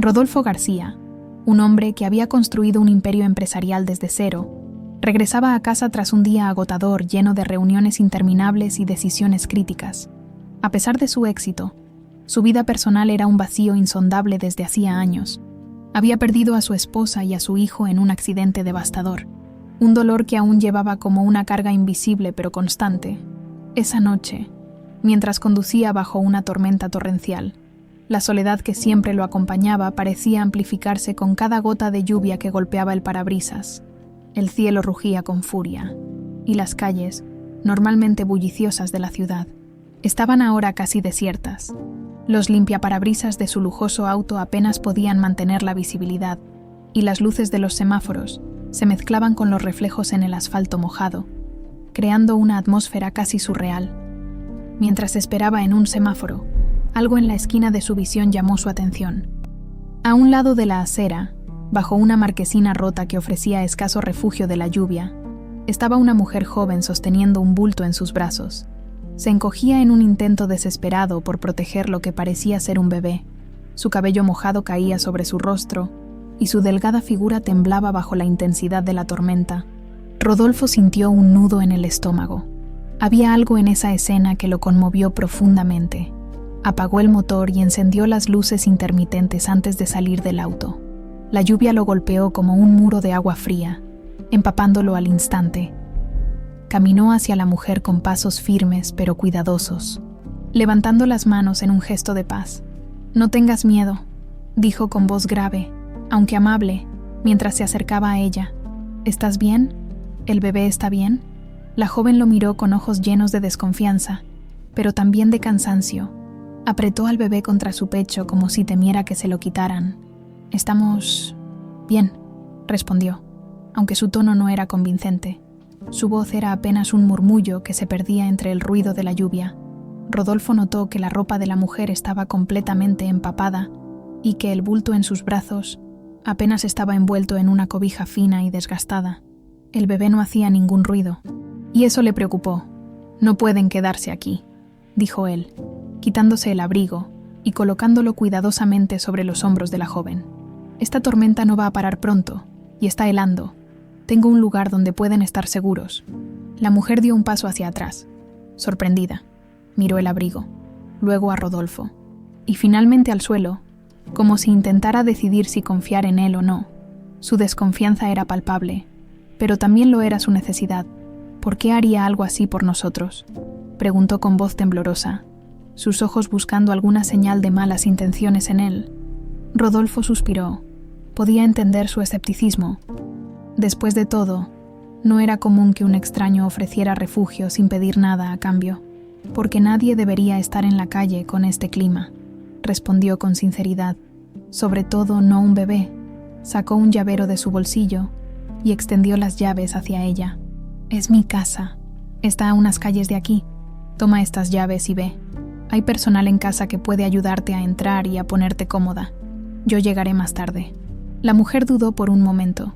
Rodolfo García, un hombre que había construido un imperio empresarial desde cero, regresaba a casa tras un día agotador lleno de reuniones interminables y decisiones críticas. A pesar de su éxito, su vida personal era un vacío insondable desde hacía años. Había perdido a su esposa y a su hijo en un accidente devastador, un dolor que aún llevaba como una carga invisible pero constante. Esa noche, mientras conducía bajo una tormenta torrencial, la soledad que siempre lo acompañaba parecía amplificarse con cada gota de lluvia que golpeaba el parabrisas. El cielo rugía con furia, y las calles, normalmente bulliciosas de la ciudad, estaban ahora casi desiertas. Los limpiaparabrisas de su lujoso auto apenas podían mantener la visibilidad, y las luces de los semáforos se mezclaban con los reflejos en el asfalto mojado, creando una atmósfera casi surreal. Mientras esperaba en un semáforo, algo en la esquina de su visión llamó su atención. A un lado de la acera, bajo una marquesina rota que ofrecía escaso refugio de la lluvia, estaba una mujer joven sosteniendo un bulto en sus brazos. Se encogía en un intento desesperado por proteger lo que parecía ser un bebé. Su cabello mojado caía sobre su rostro y su delgada figura temblaba bajo la intensidad de la tormenta. Rodolfo sintió un nudo en el estómago. Había algo en esa escena que lo conmovió profundamente. Apagó el motor y encendió las luces intermitentes antes de salir del auto. La lluvia lo golpeó como un muro de agua fría, empapándolo al instante. Caminó hacia la mujer con pasos firmes pero cuidadosos, levantando las manos en un gesto de paz. «No tengas miedo», dijo con voz grave, aunque amable, mientras se acercaba a ella. «¿Estás bien? ¿El bebé está bien?» La joven lo miró con ojos llenos de desconfianza, pero también de cansancio. Apretó al bebé contra su pecho como si temiera que se lo quitaran. «Estamos bien», respondió, aunque su tono no era convincente. Su voz era apenas un murmullo que se perdía entre el ruido de la lluvia. Rodolfo notó que la ropa de la mujer estaba completamente empapada y que el bulto en sus brazos apenas estaba envuelto en una cobija fina y desgastada. El bebé no hacía ningún ruido, y eso le preocupó. «No pueden quedarse aquí», dijo él, quitándose el abrigo y colocándolo cuidadosamente sobre los hombros de la joven. «Esta tormenta no va a parar pronto, y está helando. Tengo un lugar donde pueden estar seguros». La mujer dio un paso hacia atrás, sorprendida. Miró el abrigo, luego a Rodolfo, y finalmente al suelo, como si intentara decidir si confiar en él o no. Su desconfianza era palpable, pero también lo era su necesidad. «¿Por qué haría algo así por nosotros?», preguntó con voz temblorosa, sus ojos buscando alguna señal de malas intenciones en él. Rodolfo suspiró. Podía entender su escepticismo. Después de todo, no era común que un extraño ofreciera refugio sin pedir nada a cambio, porque nadie debería estar en la calle con este clima, respondió con sinceridad. Sobre todo no un bebé. Sacó un llavero de su bolsillo y extendió las llaves hacia ella. «Es mi casa. Está a unas calles de aquí. Toma estas llaves y ve. Hay personal en casa que puede ayudarte a entrar y a ponerte cómoda. Yo llegaré más tarde». La mujer dudó por un momento,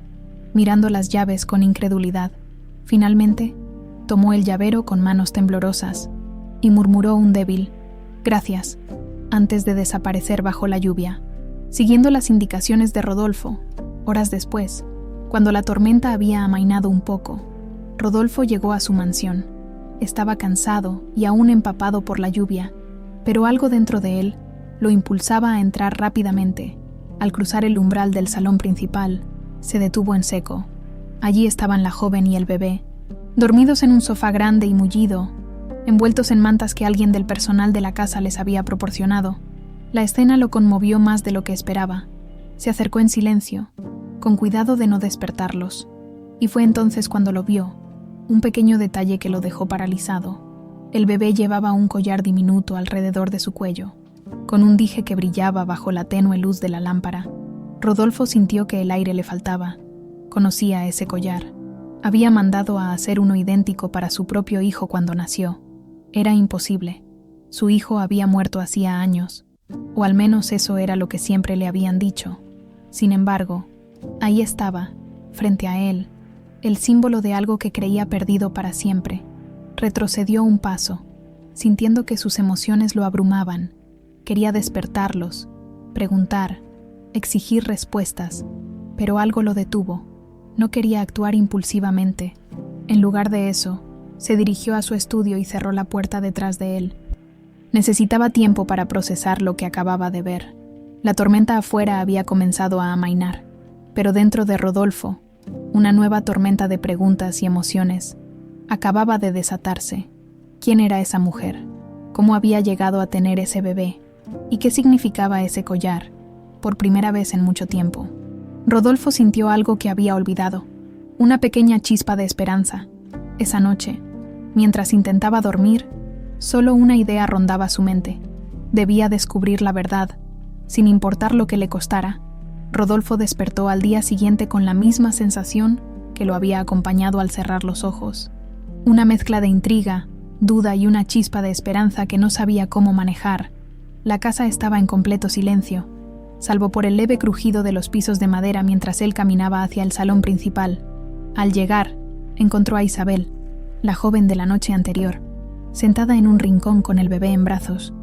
mirando las llaves con incredulidad. Finalmente, tomó el llavero con manos temblorosas y murmuró un débil «Gracias», antes de desaparecer bajo la lluvia. Siguiendo las indicaciones de Rodolfo, horas después, cuando la tormenta había amainado un poco, Rodolfo llegó a su mansión. Estaba cansado y aún empapado por la lluvia, pero algo dentro de él lo impulsaba a entrar rápidamente. Al cruzar el umbral del salón principal, se detuvo en seco. Allí estaban la joven y el bebé, dormidos en un sofá grande y mullido, envueltos en mantas que alguien del personal de la casa les había proporcionado. La escena lo conmovió más de lo que esperaba. Se acercó en silencio, con cuidado de no despertarlos, y fue entonces cuando lo vio, un pequeño detalle que lo dejó paralizado. El bebé llevaba un collar diminuto alrededor de su cuello, con un dije que brillaba bajo la tenue luz de la lámpara. Rodolfo sintió que el aire le faltaba. Conocía ese collar. Había mandado a hacer uno idéntico para su propio hijo cuando nació. Era imposible. Su hijo había muerto hacía años, o al menos eso era lo que siempre le habían dicho. Sin embargo, ahí estaba, frente a él, el símbolo de algo que creía perdido para siempre. Retrocedió un paso, sintiendo que sus emociones lo abrumaban. Quería despertarlos, preguntar, exigir respuestas, pero algo lo detuvo. No quería actuar impulsivamente. En lugar de eso, se dirigió a su estudio y cerró la puerta detrás de él. Necesitaba tiempo para procesar lo que acababa de ver. La tormenta afuera había comenzado a amainar, pero dentro de Rodolfo, una nueva tormenta de preguntas y emociones acababa de desatarse. ¿Quién era esa mujer? ¿Cómo había llegado a tener ese bebé? ¿Y qué significaba ese collar? Por primera vez en mucho tiempo, Rodolfo sintió algo que había olvidado, una pequeña chispa de esperanza. Esa noche, mientras intentaba dormir, solo una idea rondaba su mente. Debía descubrir la verdad, sin importar lo que le costara. Rodolfo despertó al día siguiente con la misma sensación que lo había acompañado al cerrar los ojos. Una mezcla de intriga, duda y una chispa de esperanza que no sabía cómo manejar. La casa estaba en completo silencio, salvo por el leve crujido de los pisos de madera mientras él caminaba hacia el salón principal. Al llegar, encontró a Isabel, la joven de la noche anterior, sentada en un rincón con el bebé en brazos.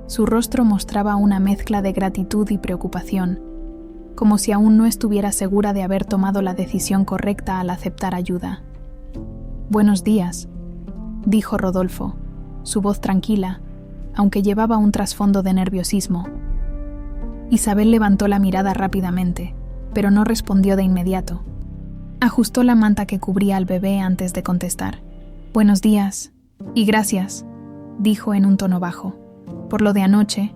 Su rostro mostraba una mezcla de gratitud y preocupación, como si aún no estuviera segura de haber tomado la decisión correcta al aceptar ayuda. «Buenos días», dijo Rodolfo, su voz tranquila, aunque llevaba un trasfondo de nerviosismo. Isabel levantó la mirada rápidamente, pero no respondió de inmediato. Ajustó la manta que cubría al bebé antes de contestar. «Buenos días, y gracias», dijo en un tono bajo. Por lo de anoche,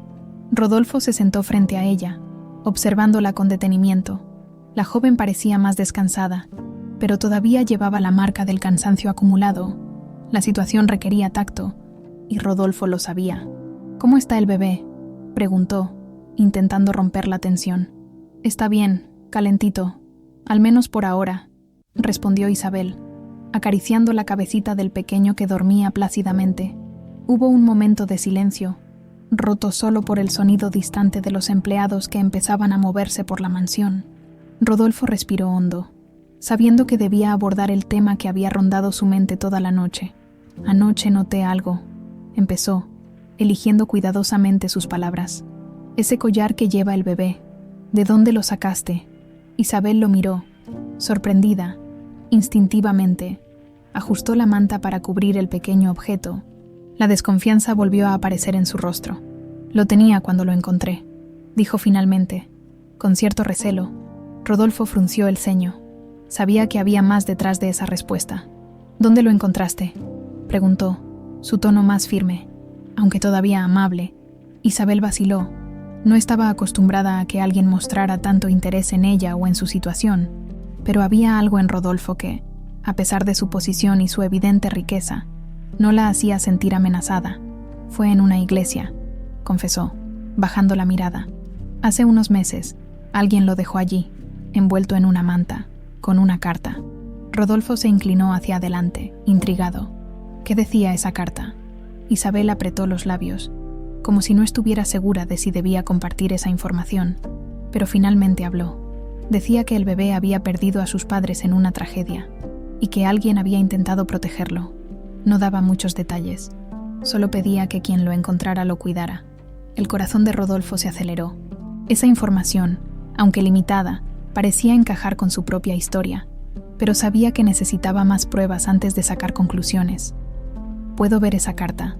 Rodolfo se sentó frente a ella, observándola con detenimiento. La joven parecía más descansada, pero todavía llevaba la marca del cansancio acumulado. La situación requería tacto, y Rodolfo lo sabía. «¿Cómo está el bebé?», preguntó, intentando romper la tensión. «Está bien, calentito, al menos por ahora», respondió Isabel, acariciando la cabecita del pequeño que dormía plácidamente. Hubo un momento de silencio, roto solo por el sonido distante de los empleados que empezaban a moverse por la mansión. Rodolfo respiró hondo, sabiendo que debía abordar el tema que había rondado su mente toda la noche. «Anoche noté algo», empezó, eligiendo cuidadosamente sus palabras. «Ese collar que lleva el bebé, ¿de dónde lo sacaste?». Isabel lo miró, sorprendida. Instintivamente, ajustó la manta para cubrir el pequeño objeto. La desconfianza volvió a aparecer en su rostro. «Lo tenía cuando lo encontré», dijo finalmente. Con cierto recelo, Rodolfo frunció el ceño. Sabía que había más detrás de esa respuesta. «¿Dónde lo encontraste?», preguntó, su tono más firme, aunque todavía amable. Isabel vaciló. No estaba acostumbrada a que alguien mostrara tanto interés en ella o en su situación, pero había algo en Rodolfo que, a pesar de su posición y su evidente riqueza, no la hacía sentir amenazada. «Fue en una iglesia», confesó, bajando la mirada. «Hace unos meses, alguien lo dejó allí, envuelto en una manta, con una carta». Rodolfo se inclinó hacia adelante, intrigado. ¿Qué decía esa carta? Isabel apretó los labios, como si no estuviera segura de si debía compartir esa información, pero finalmente habló. Decía que el bebé había perdido a sus padres en una tragedia, y que alguien había intentado protegerlo. No daba muchos detalles, solo pedía que quien lo encontrara lo cuidara. El corazón de Rodolfo se aceleró. Esa información, aunque limitada, parecía encajar con su propia historia, pero sabía que necesitaba más pruebas antes de sacar conclusiones. «¿Puedo ver esa carta?»,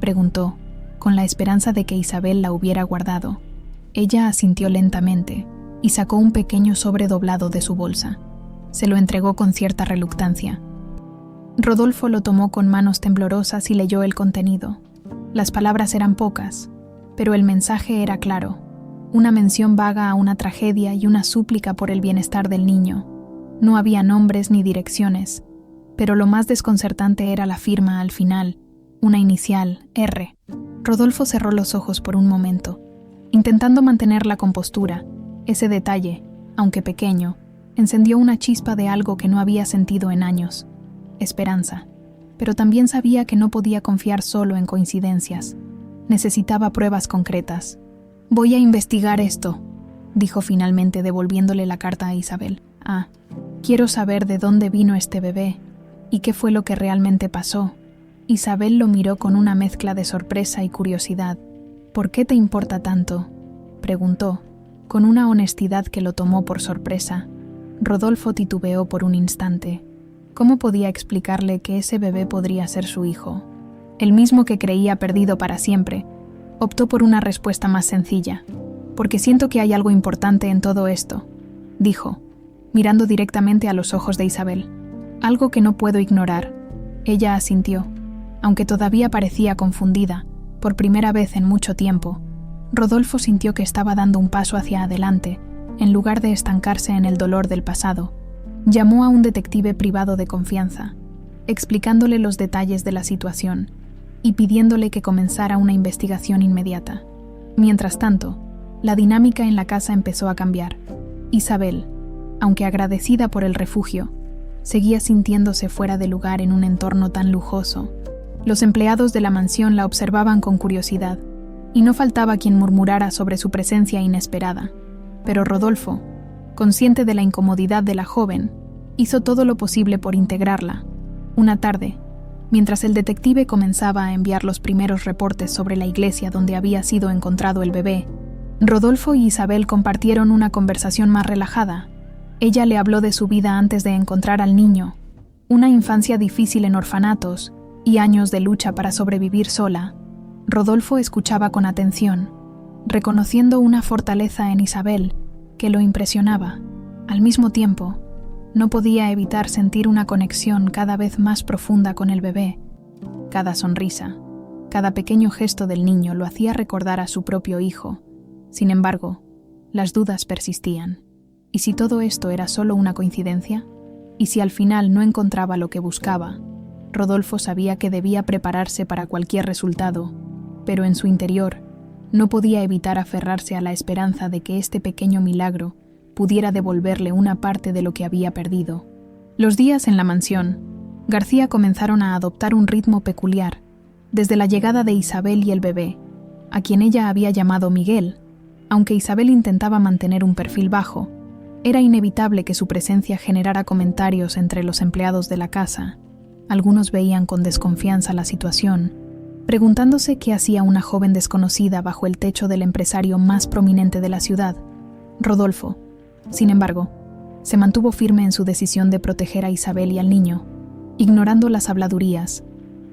preguntó, con la esperanza de que Isabel la hubiera guardado. Ella asintió lentamente y sacó un pequeño sobre doblado de su bolsa. Se lo entregó con cierta reluctancia. Rodolfo lo tomó con manos temblorosas y leyó el contenido. Las palabras eran pocas, pero el mensaje era claro. Una mención vaga a una tragedia y una súplica por el bienestar del niño. No había nombres ni direcciones, pero lo más desconcertante era la firma al final, una inicial, R. Rodolfo cerró los ojos por un momento, intentando mantener la compostura. Ese detalle, aunque pequeño, encendió una chispa de algo que no había sentido en años. Esperanza. Pero también sabía que no podía confiar solo en coincidencias. Necesitaba pruebas concretas. «Voy a investigar esto», dijo finalmente devolviéndole la carta a Isabel. «Quiero saber de dónde vino este bebé y qué fue lo que realmente pasó». Isabel lo miró con una mezcla de sorpresa y curiosidad. «¿Por qué te importa tanto?», preguntó, Con una honestidad que lo tomó por sorpresa, Rodolfo titubeó por un instante. ¿Cómo podía explicarle que ese bebé podría ser su hijo? El mismo que creía perdido para siempre, optó por una respuesta más sencilla. «Porque siento que hay algo importante en todo esto», dijo, mirando directamente a los ojos de Isabel. «Algo que no puedo ignorar». Ella asintió, aunque todavía parecía confundida. Por primera vez en mucho tiempo, Rodolfo sintió que estaba dando un paso hacia adelante, en lugar de estancarse en el dolor del pasado. Llamó a un detective privado de confianza, explicándole los detalles de la situación y pidiéndole que comenzara una investigación inmediata. Mientras tanto, la dinámica en la casa empezó a cambiar. Isabel, aunque agradecida por el refugio, seguía sintiéndose fuera de lugar en un entorno tan lujoso. Los empleados de la mansión la observaban con curiosidad, y no faltaba quien murmurara sobre su presencia inesperada. Pero Rodolfo, consciente de la incomodidad de la joven, hizo todo lo posible por integrarla. Una tarde, mientras el detective comenzaba a enviar los primeros reportes sobre la iglesia donde había sido encontrado el bebé, Rodolfo y Isabel compartieron una conversación más relajada. Ella le habló de su vida antes de encontrar al niño, una infancia difícil en orfanatos y años de lucha para sobrevivir sola. Rodolfo escuchaba con atención, reconociendo una fortaleza en Isabel que lo impresionaba. Al mismo tiempo, no podía evitar sentir una conexión cada vez más profunda con el bebé. Cada sonrisa, cada pequeño gesto del niño lo hacía recordar a su propio hijo. Sin embargo, las dudas persistían. ¿Y si todo esto era solo una coincidencia? ¿Y si al final no encontraba lo que buscaba? Rodolfo sabía que debía prepararse para cualquier resultado, pero en su interior no podía evitar aferrarse a la esperanza de que este pequeño milagro pudiera devolverle una parte de lo que había perdido. Los días en la mansión, García comenzaron a adoptar un ritmo peculiar, desde la llegada de Isabel y el bebé, a quien ella había llamado Miguel. Aunque Isabel intentaba mantener un perfil bajo, era inevitable que su presencia generara comentarios entre los empleados de la casa. Algunos veían con desconfianza la situación, preguntándose qué hacía una joven desconocida bajo el techo del empresario más prominente de la ciudad. Rodolfo, sin embargo, se mantuvo firme en su decisión de proteger a Isabel y al niño, ignorando las habladurías.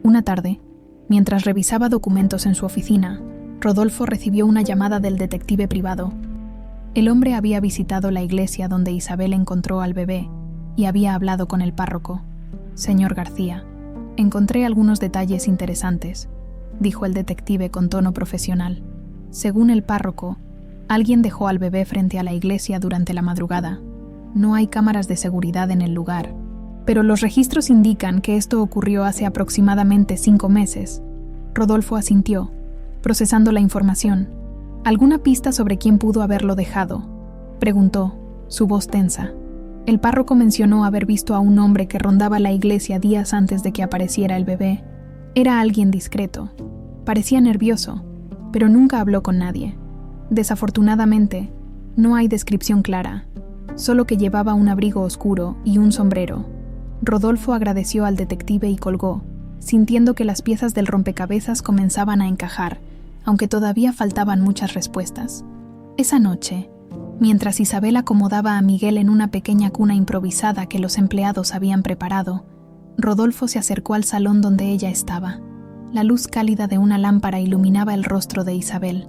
Una tarde, mientras revisaba documentos en su oficina, Rodolfo recibió una llamada del detective privado. El hombre había visitado la iglesia donde Isabel encontró al bebé y había hablado con el párroco. «Señor García, encontré algunos detalles interesantes», dijo el detective con tono profesional. Según el párroco, alguien dejó al bebé frente a la iglesia durante la madrugada. No hay cámaras de seguridad en el lugar, pero los registros indican que esto ocurrió hace aproximadamente 5 meses. Rodolfo asintió, procesando la información. «¿Alguna pista sobre quién pudo haberlo dejado?», preguntó, su voz tensa. El párroco mencionó haber visto a un hombre que rondaba la iglesia días antes de que apareciera el bebé. Era alguien discreto. Parecía nervioso, pero nunca habló con nadie. Desafortunadamente, no hay descripción clara, solo que llevaba un abrigo oscuro y un sombrero. Rodolfo agradeció al detective y colgó, sintiendo que las piezas del rompecabezas comenzaban a encajar, aunque todavía faltaban muchas respuestas. Esa noche, mientras Isabel acomodaba a Miguel en una pequeña cuna improvisada que los empleados habían preparado, Rodolfo se acercó al salón donde ella estaba. La luz cálida de una lámpara iluminaba el rostro de Isabel,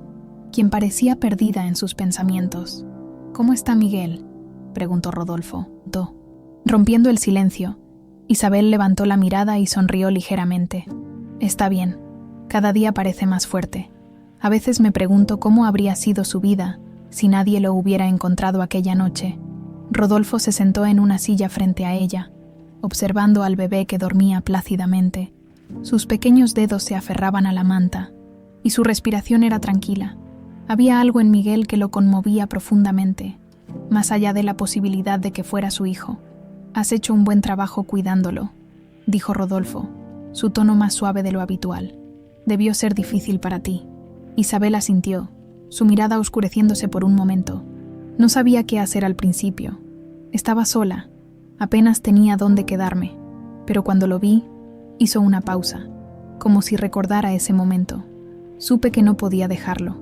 quien parecía perdida en sus pensamientos. «¿Cómo está Miguel?», preguntó Rodolfo. Rompiendo el silencio, Isabel levantó la mirada y sonrió ligeramente. «Está bien. Cada día parece más fuerte. A veces me pregunto cómo habría sido su vida si nadie lo hubiera encontrado aquella noche». Rodolfo se sentó en una silla frente a ella, observando al bebé que dormía plácidamente. Sus pequeños dedos se aferraban a la manta, y su respiración era tranquila. Había algo en Miguel que lo conmovía profundamente, más allá de la posibilidad de que fuera su hijo. «Has hecho un buen trabajo cuidándolo», dijo Rodolfo, su tono más suave de lo habitual. «Debió ser difícil para ti». Isabel asintió, su mirada oscureciéndose por un momento. No sabía qué hacer al principio. Estaba sola, apenas tenía dónde quedarme, pero cuando lo vi, hizo una pausa, como si recordara ese momento. Supe que no podía dejarlo.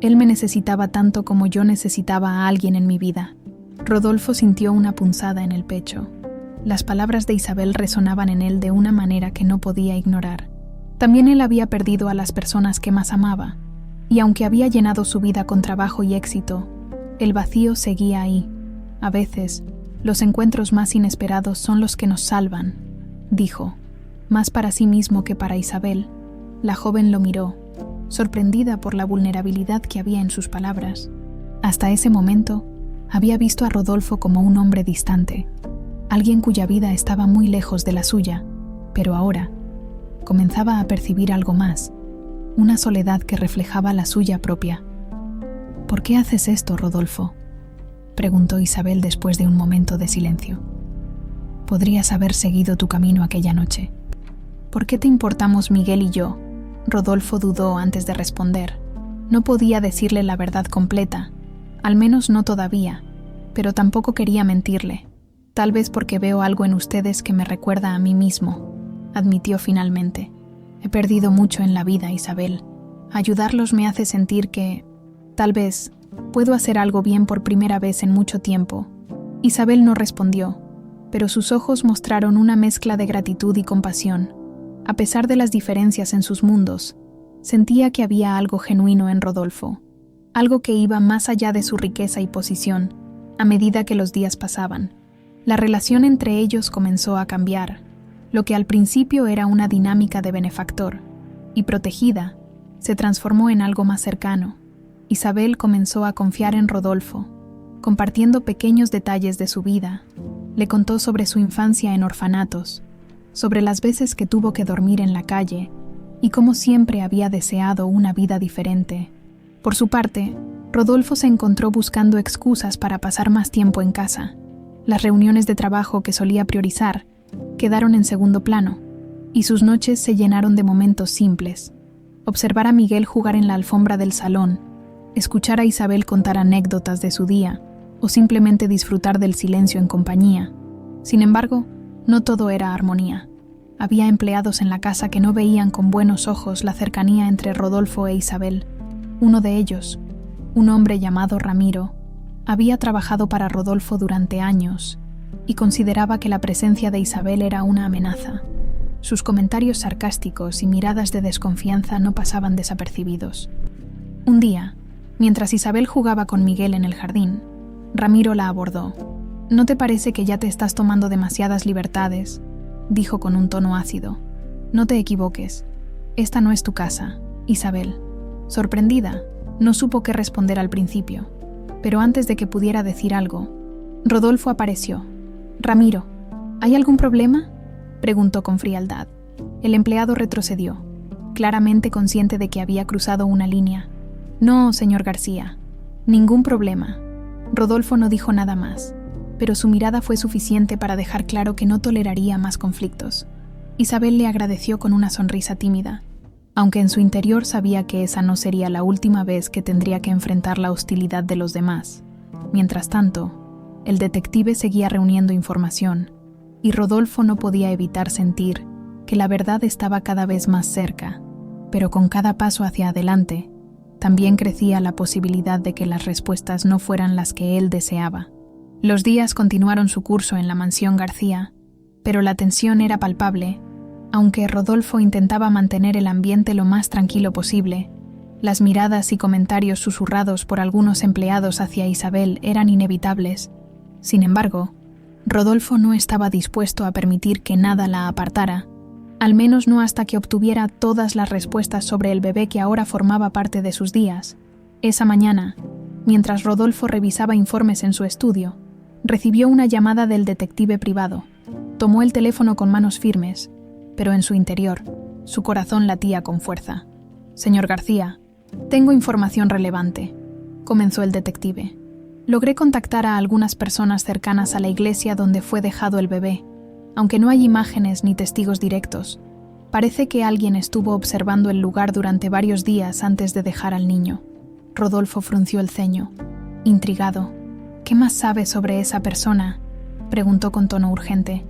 Él me necesitaba tanto como yo necesitaba a alguien en mi vida. Rodolfo sintió una punzada en el pecho. Las palabras de Isabel resonaban en él de una manera que no podía ignorar. También él había perdido a las personas que más amaba, y aunque había llenado su vida con trabajo y éxito, el vacío seguía ahí. A veces, los encuentros más inesperados son los que nos salvan, dijo, más para sí mismo que para Isabel. La joven lo miró, sorprendida por la vulnerabilidad que había en sus palabras. Hasta ese momento, había visto a Rodolfo como un hombre distante, alguien cuya vida estaba muy lejos de la suya, pero ahora comenzaba a percibir algo más, una soledad que reflejaba la suya propia. ¿Por qué haces esto, Rodolfo?, preguntó Isabel después de un momento de silencio. Podrías haber seguido tu camino aquella noche. ¿Por qué te importamos Miguel y yo? Rodolfo dudó antes de responder. No podía decirle la verdad completa, al menos no todavía, pero tampoco quería mentirle. Tal vez porque veo algo en ustedes que me recuerda a mí mismo, admitió finalmente. He perdido mucho en la vida, Isabel. Ayudarlos me hace sentir que, tal vez, puedo hacer algo bien por primera vez en mucho tiempo. Isabel no respondió, pero sus ojos mostraron una mezcla de gratitud y compasión. A pesar de las diferencias en sus mundos, sentía que había algo genuino en Rodolfo, algo que iba más allá de su riqueza y posición. A medida que los días pasaban, la relación entre ellos comenzó a cambiar. Lo que al principio era una dinámica de benefactor y protegida, se transformó en algo más cercano. Isabel comenzó a confiar en Rodolfo, compartiendo pequeños detalles de su vida. Le contó sobre su infancia en orfanatos, sobre las veces que tuvo que dormir en la calle y cómo siempre había deseado una vida diferente. Por su parte, Rodolfo se encontró buscando excusas para pasar más tiempo en casa. Las reuniones de trabajo que solía priorizar quedaron en segundo plano, y sus noches se llenaron de momentos simples. Observar a Miguel jugar en la alfombra del salón, escuchar a Isabel contar anécdotas de su día, o simplemente disfrutar del silencio en compañía. Sin embargo, no todo era armonía. Había empleados en la casa que no veían con buenos ojos la cercanía entre Rodolfo e Isabel. Uno de ellos, un hombre llamado Ramiro, había trabajado para Rodolfo durante años y consideraba que la presencia de Isabel era una amenaza. Sus comentarios sarcásticos y miradas de desconfianza no pasaban desapercibidos. Un día, mientras Isabel jugaba con Miguel en el jardín, Ramiro la abordó. «¿No te parece que ya te estás tomando demasiadas libertades?», dijo con un tono ácido. «No te equivoques. Esta no es tu casa, Isabel». Sorprendida, no supo qué responder al principio, pero antes de que pudiera decir algo, Rodolfo apareció. «Ramiro, ¿hay algún problema?», preguntó con frialdad. El empleado retrocedió, claramente consciente de que había cruzado una línea. «No, señor García, ningún problema». Rodolfo no dijo nada más, pero su mirada fue suficiente para dejar claro que no toleraría más conflictos. Isabel le agradeció con una sonrisa tímida, aunque en su interior sabía que esa no sería la última vez que tendría que enfrentar la hostilidad de los demás. Mientras tanto, el detective seguía reuniendo información, y Rodolfo no podía evitar sentir que la verdad estaba cada vez más cerca, pero con cada paso hacia adelante, también crecía la posibilidad de que las respuestas no fueran las que él deseaba. Los días continuaron su curso en la mansión García, pero la tensión era palpable. Aunque Rodolfo intentaba mantener el ambiente lo más tranquilo posible, las miradas y comentarios susurrados por algunos empleados hacia Isabel eran inevitables. Sin embargo, Rodolfo no estaba dispuesto a permitir que nada la apartara, al menos no hasta que obtuviera todas las respuestas sobre el bebé que ahora formaba parte de sus días. Esa mañana, mientras Rodolfo revisaba informes en su estudio, recibió una llamada del detective privado. Tomó el teléfono con manos firmes, pero en su interior, su corazón latía con fuerza. «Señor García, tengo información relevante», comenzó el detective. «Logré contactar a algunas personas cercanas a la iglesia donde fue dejado el bebé. Aunque no hay imágenes ni testigos directos, parece que alguien estuvo observando el lugar durante varios días antes de dejar al niño». Rodolfo frunció el ceño, intrigado. «¿Qué más sabe sobre esa persona?», preguntó con tono urgente.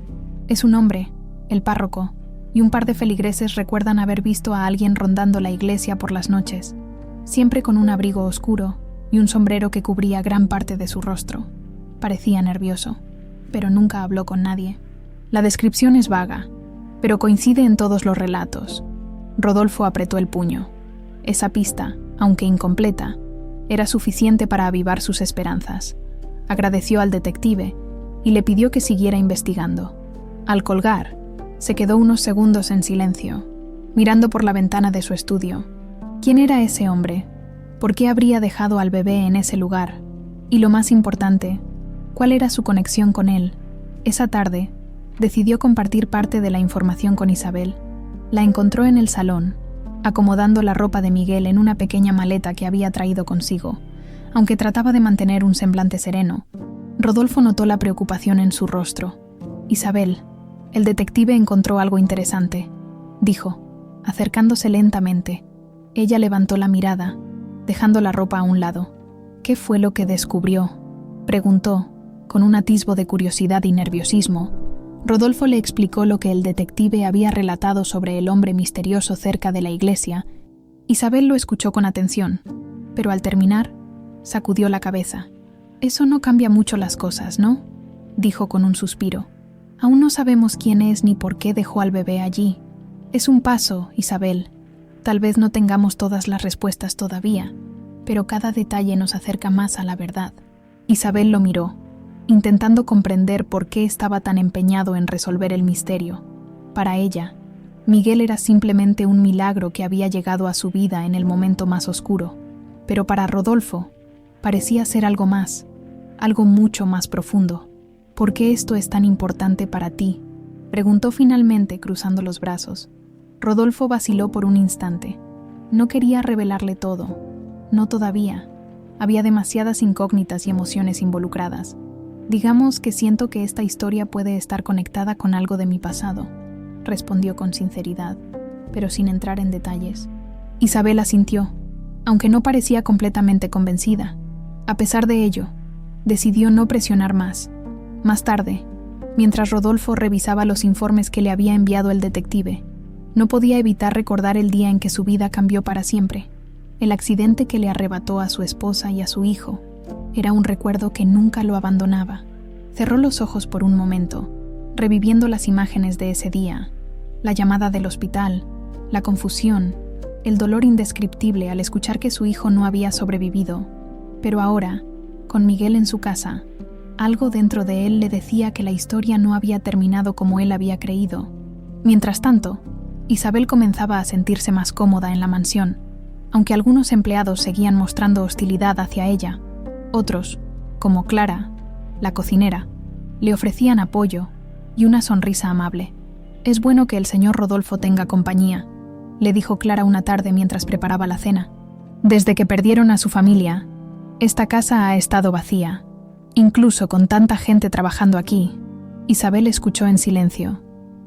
«Es un hombre, el párroco, y un par de feligreses recuerdan haber visto a alguien rondando la iglesia por las noches». siempre con un abrigo oscuro y un sombrero que cubría gran parte de su rostro. Parecía nervioso, pero nunca habló con nadie. La descripción es vaga, pero coincide en todos los relatos. Rodolfo apretó el puño. Esa pista, aunque incompleta, era suficiente para avivar sus esperanzas. Agradeció al detective y le pidió que siguiera investigando. Al colgar, se quedó unos segundos en silencio, mirando por la ventana de su estudio. ¿Quién era ese hombre? ¿Por qué habría dejado al bebé en ese lugar? Y lo más importante, ¿cuál era su conexión con él? Esa tarde, decidió compartir parte de la información con Isabel. La encontró en el salón, acomodando la ropa de Miguel en una pequeña maleta que había traído consigo. Aunque trataba de mantener un semblante sereno, Rodolfo notó la preocupación en su rostro. «Isabel, el detective encontró algo interesante», dijo, acercándose lentamente. Ella levantó la mirada, dejando la ropa a un lado. «¿Qué fue lo que descubrió?», preguntó, con un atisbo de curiosidad y nerviosismo. Rodolfo le explicó lo que el detective había relatado sobre el hombre misterioso cerca de la iglesia. Isabel lo escuchó con atención, pero al terminar, sacudió la cabeza. «Eso no cambia mucho las cosas, ¿no?», dijo con un suspiro. «Aún no sabemos quién es ni por qué dejó al bebé allí. Es un paso, Isabel. Tal vez no tengamos todas las respuestas todavía, pero cada detalle nos acerca más a la verdad». Isabel lo miró, intentando comprender por qué estaba tan empeñado en resolver el misterio. Para ella, Miguel era simplemente un milagro que había llegado a su vida en el momento más oscuro, pero para Rodolfo parecía ser algo más, algo mucho más profundo. «¿Por qué esto es tan importante para ti?», preguntó finalmente, cruzando los brazos. Rodolfo vaciló por un instante. No quería revelarle todo, no todavía. Había demasiadas incógnitas y emociones involucradas. «Digamos que siento que esta historia puede estar conectada con algo de mi pasado», respondió con sinceridad, pero sin entrar en detalles. Isabel asintió, aunque no parecía completamente convencida. A pesar de ello, decidió no presionar más. Más tarde, mientras Rodolfo revisaba los informes que le había enviado el detective, no podía evitar recordar el día en que su vida cambió para siempre. El accidente que le arrebató a su esposa y a su hijo era un recuerdo que nunca lo abandonaba. Cerró los ojos por un momento, reviviendo las imágenes de ese día, la llamada del hospital, la confusión, el dolor indescriptible al escuchar que su hijo no había sobrevivido. Pero ahora, con Miguel en su casa, algo dentro de él le decía que la historia no había terminado como él había creído. Mientras tanto, Isabel comenzaba a sentirse más cómoda en la mansión. Aunque algunos empleados seguían mostrando hostilidad hacia ella, otros, como Clara, la cocinera, le ofrecían apoyo y una sonrisa amable. «Es bueno que el señor Rodolfo tenga compañía», le dijo Clara una tarde mientras preparaba la cena. «Desde que perdieron a su familia, esta casa ha estado vacía, incluso con tanta gente trabajando aquí». Isabel escuchó en silencio,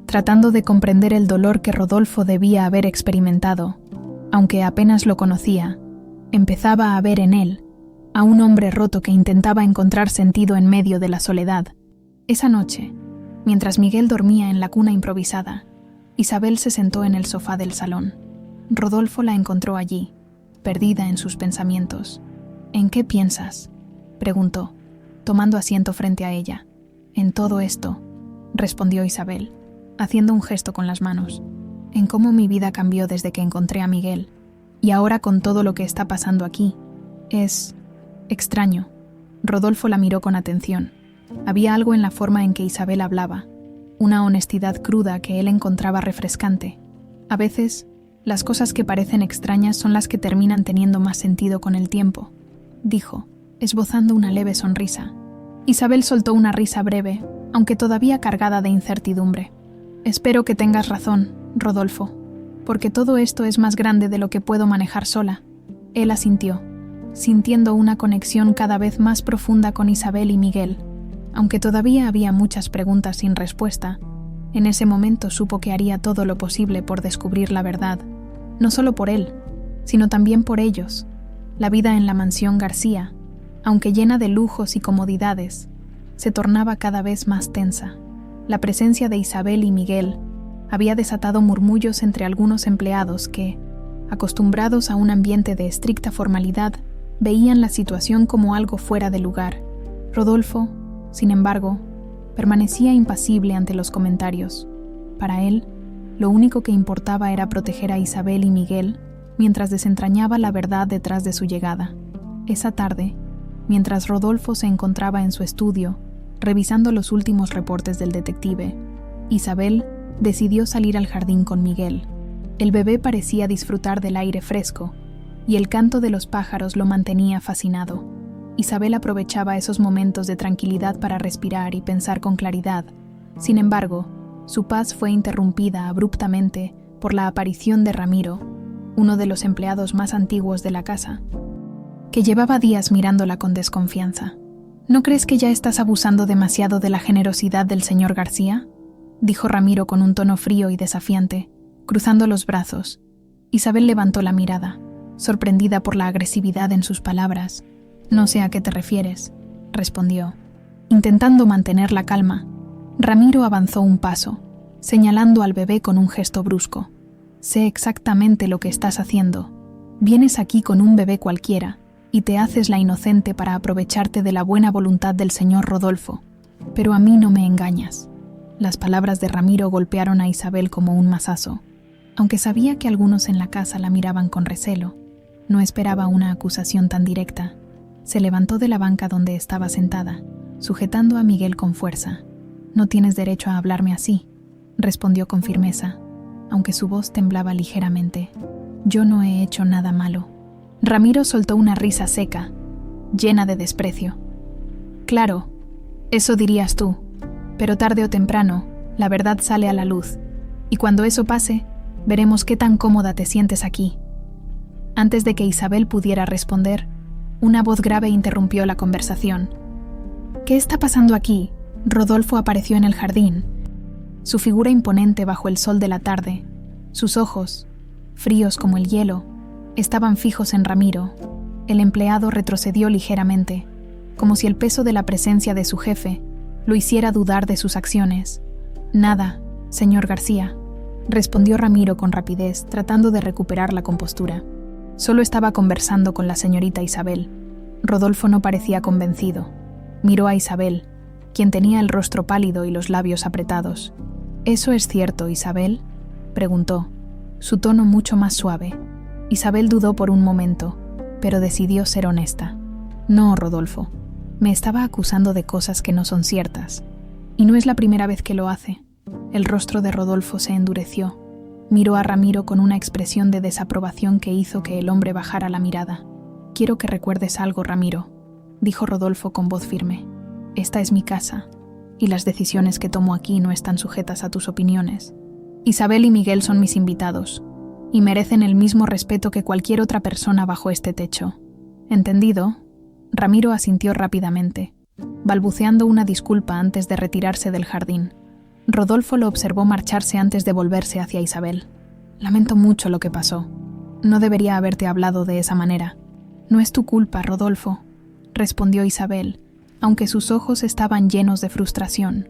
tratando de comprender el dolor que Rodolfo debía haber experimentado. Aunque apenas lo conocía, empezaba a ver en él a un hombre roto que intentaba encontrar sentido en medio de la soledad. Esa noche, mientras Miguel dormía en la cuna improvisada, Isabel se sentó en el sofá del salón. Rodolfo la encontró allí, perdida en sus pensamientos. «¿En qué piensas?», preguntó, tomando asiento frente a ella. «En todo esto», respondió Isabel, haciendo un gesto con las manos. «En cómo mi vida cambió desde que encontré a Miguel, y ahora con todo lo que está pasando aquí. Es extraño». Rodolfo la miró con atención. Había algo en la forma en que Isabel hablaba, una honestidad cruda que él encontraba refrescante. A veces, las cosas que parecen extrañas son las que terminan teniendo más sentido con el tiempo, dijo, esbozando una leve sonrisa. Isabel soltó una risa breve, aunque todavía cargada de incertidumbre. «Espero que tengas razón, Rodolfo, porque todo esto es más grande de lo que puedo manejar sola». Él asintió, sintiendo una conexión cada vez más profunda con Isabel y Miguel. Aunque todavía había muchas preguntas sin respuesta, en ese momento supo que haría todo lo posible por descubrir la verdad, no solo por él, sino también por ellos. La vida en la mansión García, aunque llena de lujos y comodidades, se tornaba cada vez más tensa. La presencia de Isabel y Miguel había desatado murmullos entre algunos empleados que, acostumbrados a un ambiente de estricta formalidad, veían la situación como algo fuera de lugar. Rodolfo, sin embargo, permanecía impasible ante los comentarios. Para él, lo único que importaba era proteger a Isabel y Miguel mientras desentrañaba la verdad detrás de su llegada. Esa tarde, mientras Rodolfo se encontraba en su estudio, revisando los últimos reportes del detective, Isabel decidió salir al jardín con Miguel. El bebé parecía disfrutar del aire fresco, y el canto de los pájaros lo mantenía fascinado. Isabel aprovechaba esos momentos de tranquilidad para respirar y pensar con claridad. Sin embargo, su paz fue interrumpida abruptamente por la aparición de Ramiro, uno de los empleados más antiguos de la casa, que llevaba días mirándola con desconfianza. ¿No crees que ya estás abusando demasiado de la generosidad del señor García?, dijo Ramiro con un tono frío y desafiante, cruzando los brazos. Isabel levantó la mirada, sorprendida por la agresividad en sus palabras. «No sé a qué te refieres», respondió. Intentando mantener la calma, Ramiro avanzó un paso, señalando al bebé con un gesto brusco. «Sé exactamente lo que estás haciendo. Vienes aquí con un bebé cualquiera y te haces la inocente para aprovecharte de la buena voluntad del señor Rodolfo. Pero a mí no me engañas». Las palabras de Ramiro golpearon a Isabel como un mazazo. Aunque sabía que algunos en la casa la miraban con recelo, no esperaba una acusación tan directa. Se levantó de la banca donde estaba sentada, sujetando a Miguel con fuerza. «No tienes derecho a hablarme así», respondió con firmeza, aunque su voz temblaba ligeramente. «Yo no he hecho nada malo». Ramiro soltó una risa seca, llena de desprecio. «Claro, eso dirías tú, pero tarde o temprano, la verdad sale a la luz, y cuando eso pase, veremos qué tan cómoda te sientes aquí». Antes de que Isabel pudiera responder, una voz grave interrumpió la conversación. «¿Qué está pasando aquí?». Rodolfo apareció en el jardín, su figura imponente bajo el sol de la tarde. Sus ojos, fríos como el hielo, estaban fijos en Ramiro. El empleado retrocedió ligeramente, como si el peso de la presencia de su jefe lo hiciera dudar de sus acciones. «Nada, señor García», respondió Ramiro con rapidez, tratando de recuperar la compostura. «Solo estaba conversando con la señorita Isabel». Rodolfo no parecía convencido. Miró a Isabel, quien tenía el rostro pálido y los labios apretados. «¿Eso es cierto, Isabel?», preguntó, su tono mucho más suave. Isabel dudó por un momento, pero decidió ser honesta. «No, Rodolfo, me estaba acusando de cosas que no son ciertas, y no es la primera vez que lo hace». El rostro de Rodolfo se endureció. Miró a Ramiro con una expresión de desaprobación que hizo que el hombre bajara la mirada. «Quiero que recuerdes algo, Ramiro», dijo Rodolfo con voz firme. «Esta es mi casa, y las decisiones que tomo aquí no están sujetas a tus opiniones. Isabel y Miguel son mis invitados, y merecen el mismo respeto que cualquier otra persona bajo este techo». «¿Entendido?». Ramiro asintió rápidamente, balbuceando una disculpa antes de retirarse del jardín. Rodolfo lo observó marcharse antes de volverse hacia Isabel. «Lamento mucho lo que pasó. No debería haberte hablado de esa manera». «No es tu culpa, Rodolfo», respondió Isabel, aunque sus ojos estaban llenos de frustración.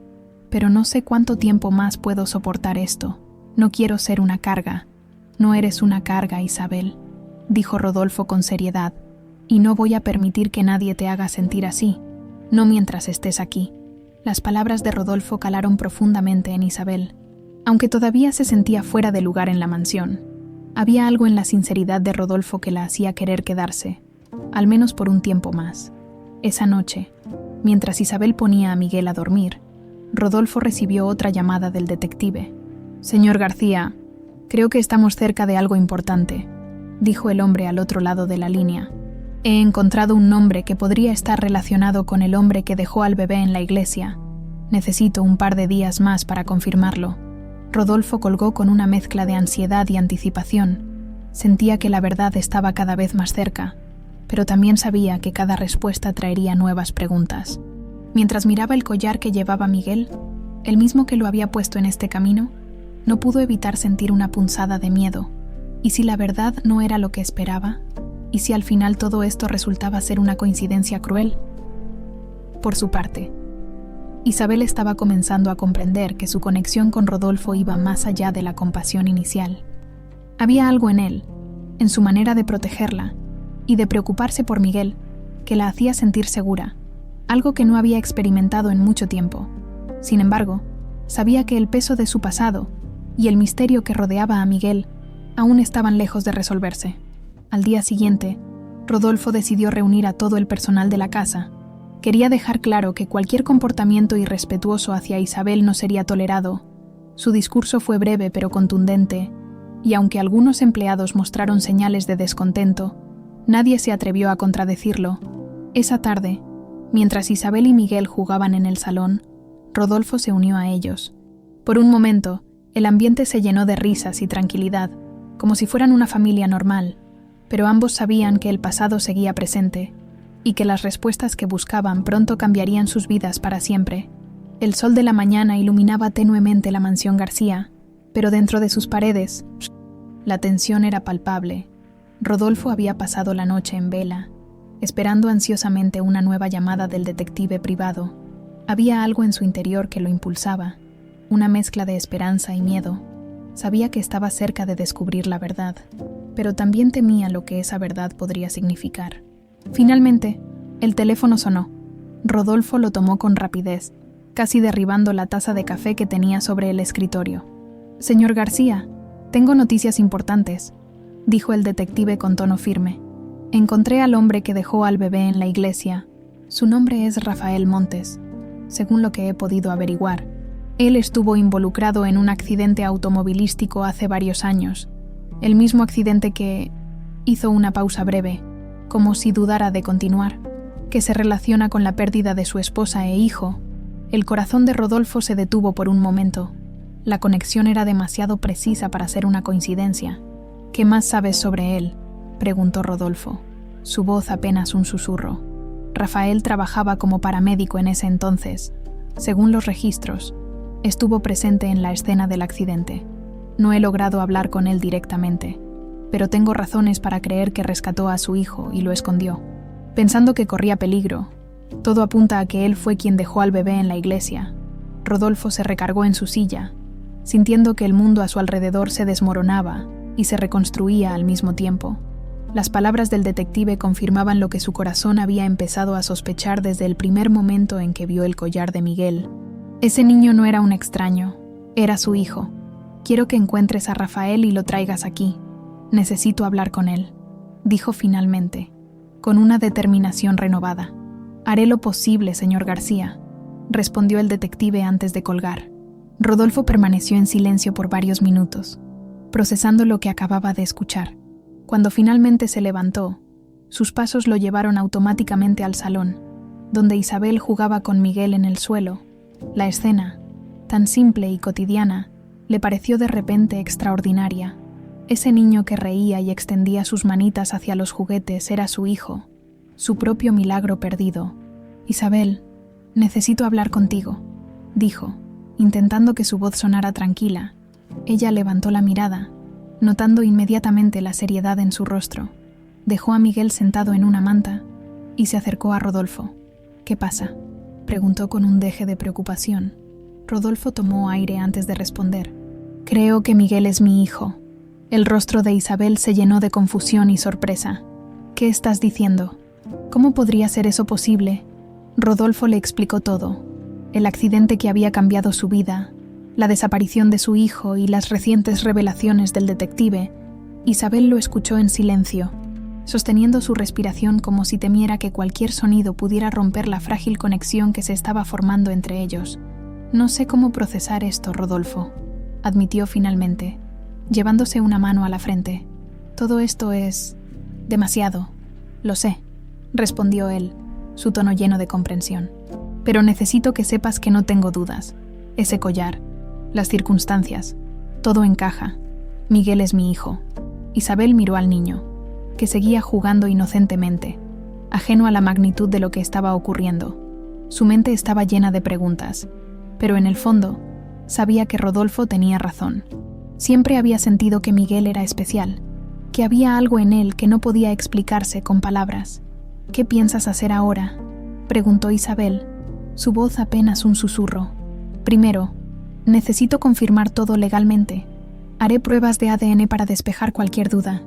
«Pero no sé cuánto tiempo más puedo soportar esto. No quiero ser una carga». «No eres una carga, Isabel», dijo Rodolfo con seriedad, «y no voy a permitir que nadie te haga sentir así, no mientras estés aquí». Las palabras de Rodolfo calaron profundamente en Isabel, aunque todavía se sentía fuera de lugar en la mansión. Había algo en la sinceridad de Rodolfo que la hacía querer quedarse, al menos por un tiempo más. Esa noche, mientras Isabel ponía a Miguel a dormir, Rodolfo recibió otra llamada del detective. «Señor García, creo que estamos cerca de algo importante», dijo el hombre al otro lado de la línea. «He encontrado un nombre que podría estar relacionado con el hombre que dejó al bebé en la iglesia. Necesito un par de días más para confirmarlo». Rodolfo colgó con una mezcla de ansiedad y anticipación. Sentía que la verdad estaba cada vez más cerca, pero también sabía que cada respuesta traería nuevas preguntas. Mientras miraba el collar que llevaba Miguel, el mismo que lo había puesto en este camino, no pudo evitar sentir una punzada de miedo. ¿Y si la verdad no era lo que esperaba? ¿Y si al final todo esto resultaba ser una coincidencia cruel? Por su parte, Isabel estaba comenzando a comprender que su conexión con Rodolfo iba más allá de la compasión inicial. Había algo en él, en su manera de protegerla y de preocuparse por Miguel, que la hacía sentir segura, algo que no había experimentado en mucho tiempo. Sin embargo, sabía que el peso de su pasado y el misterio que rodeaba a Miguel aún estaban lejos de resolverse. Al día siguiente, Rodolfo decidió reunir a todo el personal de la casa. Quería dejar claro que cualquier comportamiento irrespetuoso hacia Isabel no sería tolerado. Su discurso fue breve pero contundente, y aunque algunos empleados mostraron señales de descontento, nadie se atrevió a contradecirlo. Esa tarde, mientras Isabel y Miguel jugaban en el salón, Rodolfo se unió a ellos. Por un momento, el ambiente se llenó de risas y tranquilidad, como si fueran una familia normal, pero ambos sabían que el pasado seguía presente y que las respuestas que buscaban pronto cambiarían sus vidas para siempre. El sol de la mañana iluminaba tenuemente la mansión García, pero dentro de sus paredes, la tensión era palpable. Rodolfo había pasado la noche en vela, esperando ansiosamente una nueva llamada del detective privado. Había algo en su interior que lo impulsaba, una mezcla de esperanza y miedo. Sabía que estaba cerca de descubrir la verdad, pero también temía lo que esa verdad podría significar. Finalmente, el teléfono sonó. Rodolfo lo tomó con rapidez, casi derribando la taza de café que tenía sobre el escritorio. «Señor García, tengo noticias importantes», dijo el detective con tono firme. «Encontré al hombre que dejó al bebé en la iglesia. Su nombre es Rafael Montes, según lo que he podido averiguar. Él estuvo involucrado en un accidente automovilístico hace varios años, el mismo accidente que…» Hizo una pausa breve, como si dudara de continuar, que se relaciona con la pérdida de su esposa e hijo. El corazón de Rodolfo se detuvo por un momento. La conexión era demasiado precisa para ser una coincidencia. «¿Qué más sabes sobre él?», preguntó Rodolfo, su voz apenas un susurro. Rafael trabajaba como paramédico en ese entonces. Según los registros, estuvo presente en la escena del accidente. No he logrado hablar con él directamente, pero tengo razones para creer que rescató a su hijo y lo escondió, pensando que corría peligro. Todo apunta a que él fue quien dejó al bebé en la iglesia». Rodolfo se recargó en su silla, sintiendo que el mundo a su alrededor se desmoronaba y se reconstruía al mismo tiempo. Las palabras del detective confirmaban lo que su corazón había empezado a sospechar desde el primer momento en que vio el collar de Miguel. Ese niño no era un extraño, era su hijo. «Quiero que encuentres a Rafael y lo traigas aquí. Necesito hablar con él», dijo finalmente, con una determinación renovada. «Haré lo posible, señor García», respondió el detective antes de colgar. Rodolfo permaneció en silencio por varios minutos, procesando lo que acababa de escuchar. Cuando finalmente se levantó, sus pasos lo llevaron automáticamente al salón, donde Isabel jugaba con Miguel en el suelo. La escena, tan simple y cotidiana, le pareció de repente extraordinaria. Ese niño que reía y extendía sus manitas hacia los juguetes era su hijo, su propio milagro perdido. «Isabel, necesito hablar contigo», dijo, intentando que su voz sonara tranquila. Ella levantó la mirada, notando inmediatamente la seriedad en su rostro. Dejó a Miguel sentado en una manta y se acercó a Rodolfo. «¿Qué pasa?», preguntó con un deje de preocupación. Rodolfo tomó aire antes de responder. «Creo que Miguel es mi hijo». El rostro de Isabel se llenó de confusión y sorpresa. «¿Qué estás diciendo? ¿Cómo podría ser eso posible?». Rodolfo le explicó todo: el accidente que había cambiado su vida, la desaparición de su hijo y las recientes revelaciones del detective. Isabel lo escuchó en silencio, sosteniendo su respiración como si temiera que cualquier sonido pudiera romper la frágil conexión que se estaba formando entre ellos. «No sé cómo procesar esto, Rodolfo», admitió finalmente, llevándose una mano a la frente. «Todo esto es… demasiado». «Lo sé», respondió él, su tono lleno de comprensión. «Pero necesito que sepas que no tengo dudas. Ese collar, las circunstancias, todo encaja. Miguel es mi hijo». Isabel miró al niño, que seguía jugando inocentemente, ajeno a la magnitud de lo que estaba ocurriendo. Su mente estaba llena de preguntas, pero en el fondo, sabía que Rodolfo tenía razón. Siempre había sentido que Miguel era especial, que había algo en él que no podía explicarse con palabras. «¿Qué piensas hacer ahora?», preguntó Isabel, su voz apenas un susurro. «Primero, necesito confirmar todo legalmente. Haré pruebas de ADN para despejar cualquier duda.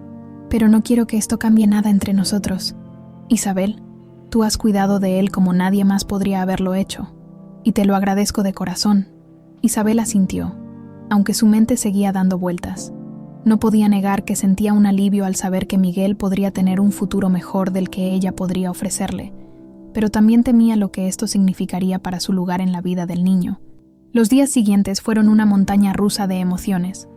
Pero no quiero que esto cambie nada entre nosotros. Isabel, tú has cuidado de él como nadie más podría haberlo hecho, y te lo agradezco de corazón. Isabel asintió, aunque su mente seguía dando vueltas. No podía negar que sentía un alivio al saber que Miguel podría tener un futuro mejor del que ella podría ofrecerle, pero también temía lo que esto significaría para su lugar en la vida del niño. Los días siguientes fueron una montaña rusa de emociones.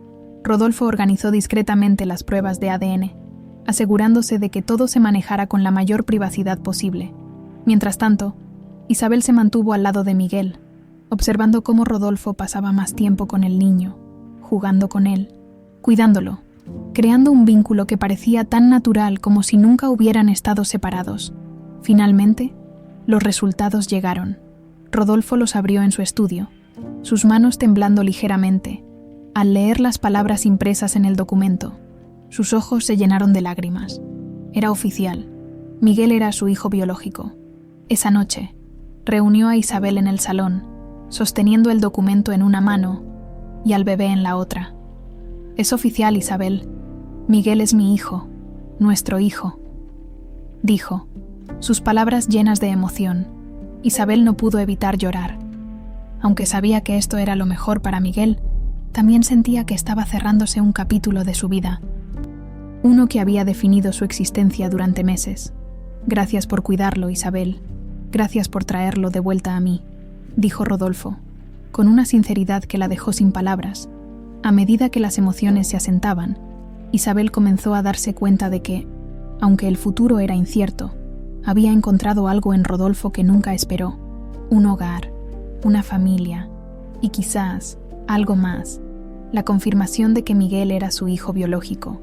Rodolfo organizó discretamente las pruebas de ADN, asegurándose de que todo se manejara con la mayor privacidad posible. Mientras tanto, Isabel se mantuvo al lado de Miguel, observando cómo Rodolfo pasaba más tiempo con el niño, jugando con él, cuidándolo, creando un vínculo que parecía tan natural como si nunca hubieran estado separados. Finalmente, los resultados llegaron. Rodolfo los abrió en su estudio, sus manos temblando ligeramente, al leer las palabras impresas en el documento. Sus ojos se llenaron de lágrimas. Era oficial. Miguel era su hijo biológico. Esa noche, reunió a Isabel en el salón, sosteniendo el documento en una mano y al bebé en la otra. Es oficial, Isabel. Miguel es mi hijo, nuestro hijo, dijo, sus palabras llenas de emoción. Isabel no pudo evitar llorar. Aunque sabía que esto era lo mejor para Miguel, también sentía que estaba cerrándose un capítulo de su vida. Uno que había definido su existencia durante meses. Gracias por cuidarlo, Isabel. Gracias por traerlo de vuelta a mí, dijo Rodolfo, con una sinceridad que la dejó sin palabras. A medida que las emociones se asentaban, Isabel comenzó a darse cuenta de que, aunque el futuro era incierto, había encontrado algo en Rodolfo que nunca esperó: un hogar, una familia y quizás algo más. La confirmación de que Miguel era su hijo biológico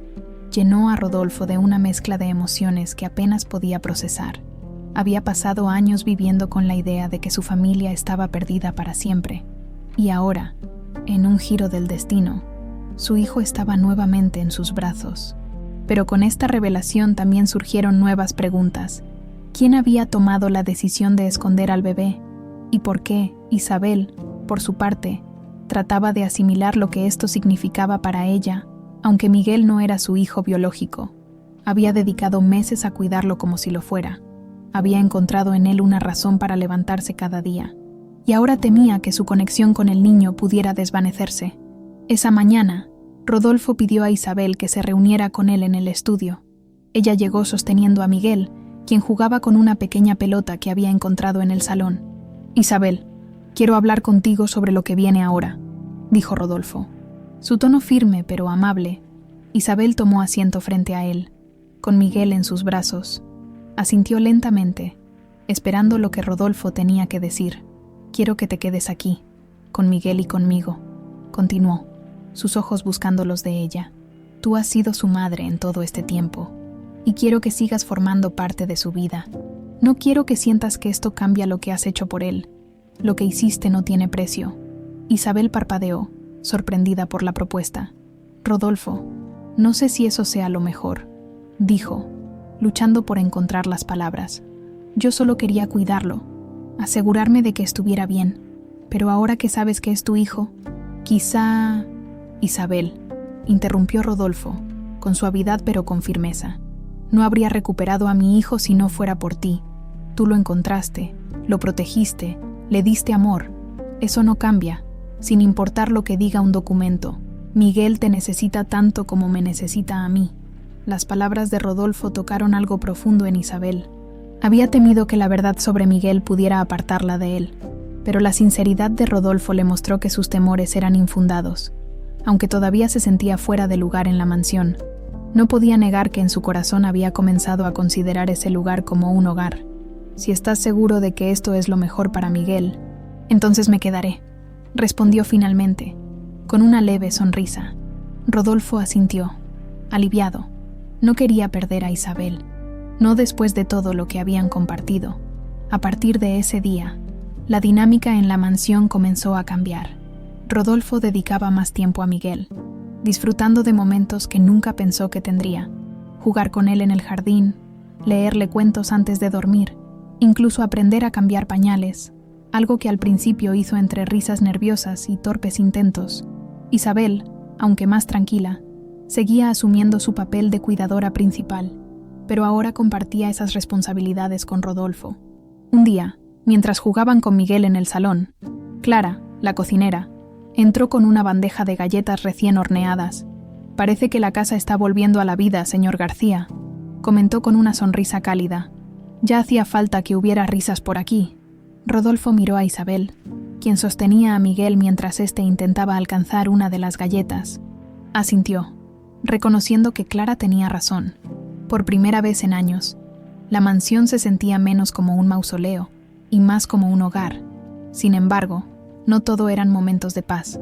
llenó a Rodolfo de una mezcla de emociones que apenas podía procesar. Había pasado años viviendo con la idea de que su familia estaba perdida para siempre, y ahora, en un giro del destino, su hijo estaba nuevamente en sus brazos. Pero con esta revelación también surgieron nuevas preguntas. ¿Quién había tomado la decisión de esconder al bebé? ¿Y por qué Isabel, por su parte, trataba de asimilar lo que esto significaba para ella? Aunque Miguel no era su hijo biológico, había dedicado meses a cuidarlo como si lo fuera. Había encontrado en él una razón para levantarse cada día, y ahora temía que su conexión con el niño pudiera desvanecerse. Esa mañana, Rodolfo pidió a Isabel que se reuniera con él en el estudio. Ella llegó sosteniendo a Miguel, quien jugaba con una pequeña pelota que había encontrado en el salón. «Isabel, quiero hablar contigo sobre lo que viene ahora», dijo Rodolfo. Su tono firme pero amable. Isabel tomó asiento frente a él, con Miguel en sus brazos. Asintió lentamente, esperando lo que Rodolfo tenía que decir. «Quiero que te quedes aquí, con Miguel y conmigo», continuó, sus ojos buscando los de ella. «Tú has sido su madre en todo este tiempo, y quiero que sigas formando parte de su vida. No quiero que sientas que esto cambia lo que has hecho por él. Lo que hiciste no tiene precio». Isabel parpadeó, sorprendida por la propuesta. «Rodolfo, no sé si eso sea lo mejor», dijo, luchando por encontrar las palabras. «Yo solo quería cuidarlo, asegurarme de que estuviera bien. Pero ahora que sabes que es tu hijo, quizá...» «Isabel», interrumpió Rodolfo, con suavidad pero con firmeza. «No habría recuperado a mi hijo si no fuera por ti. Tú lo encontraste, lo protegiste, le diste amor. Eso no cambia, sin importar lo que diga un documento. Miguel te necesita tanto como me necesita a mí». Las palabras de Rodolfo tocaron algo profundo en Isabel. Había temido que la verdad sobre Miguel pudiera apartarla de él, pero la sinceridad de Rodolfo le mostró que sus temores eran infundados. Aunque todavía se sentía fuera de lugar en la mansión, no podía negar que en su corazón había comenzado a considerar ese lugar como un hogar. «Si estás seguro de que esto es lo mejor para Miguel, entonces me quedaré», respondió finalmente, con una leve sonrisa. Rodolfo asintió, aliviado. No quería perder a Isabel, no después de todo lo que habían compartido. A partir de ese día, la dinámica en la mansión comenzó a cambiar. Rodolfo dedicaba más tiempo a Miguel, disfrutando de momentos que nunca pensó que tendría: jugar con él en el jardín, leerle cuentos antes de dormir, incluso aprender a cambiar pañales, algo que al principio hizo entre risas nerviosas y torpes intentos. Isabel, aunque más tranquila, Seguía asumiendo su papel de cuidadora principal, pero ahora compartía esas responsabilidades con Rodolfo. Un día, mientras jugaban con Miguel en el salón, Clara, la cocinera, entró con una bandeja de galletas recién horneadas. «Parece que la casa está volviendo a la vida, señor García», comentó con una sonrisa cálida. «Ya hacía falta que hubiera risas por aquí». Rodolfo miró a Isabel, quien sostenía a Miguel mientras éste intentaba alcanzar una de las galletas. Asintió, reconociendo que Clara tenía razón. Por primera vez en años, la mansión se sentía menos como un mausoleo y más como un hogar. Sin embargo, no todo eran momentos de paz.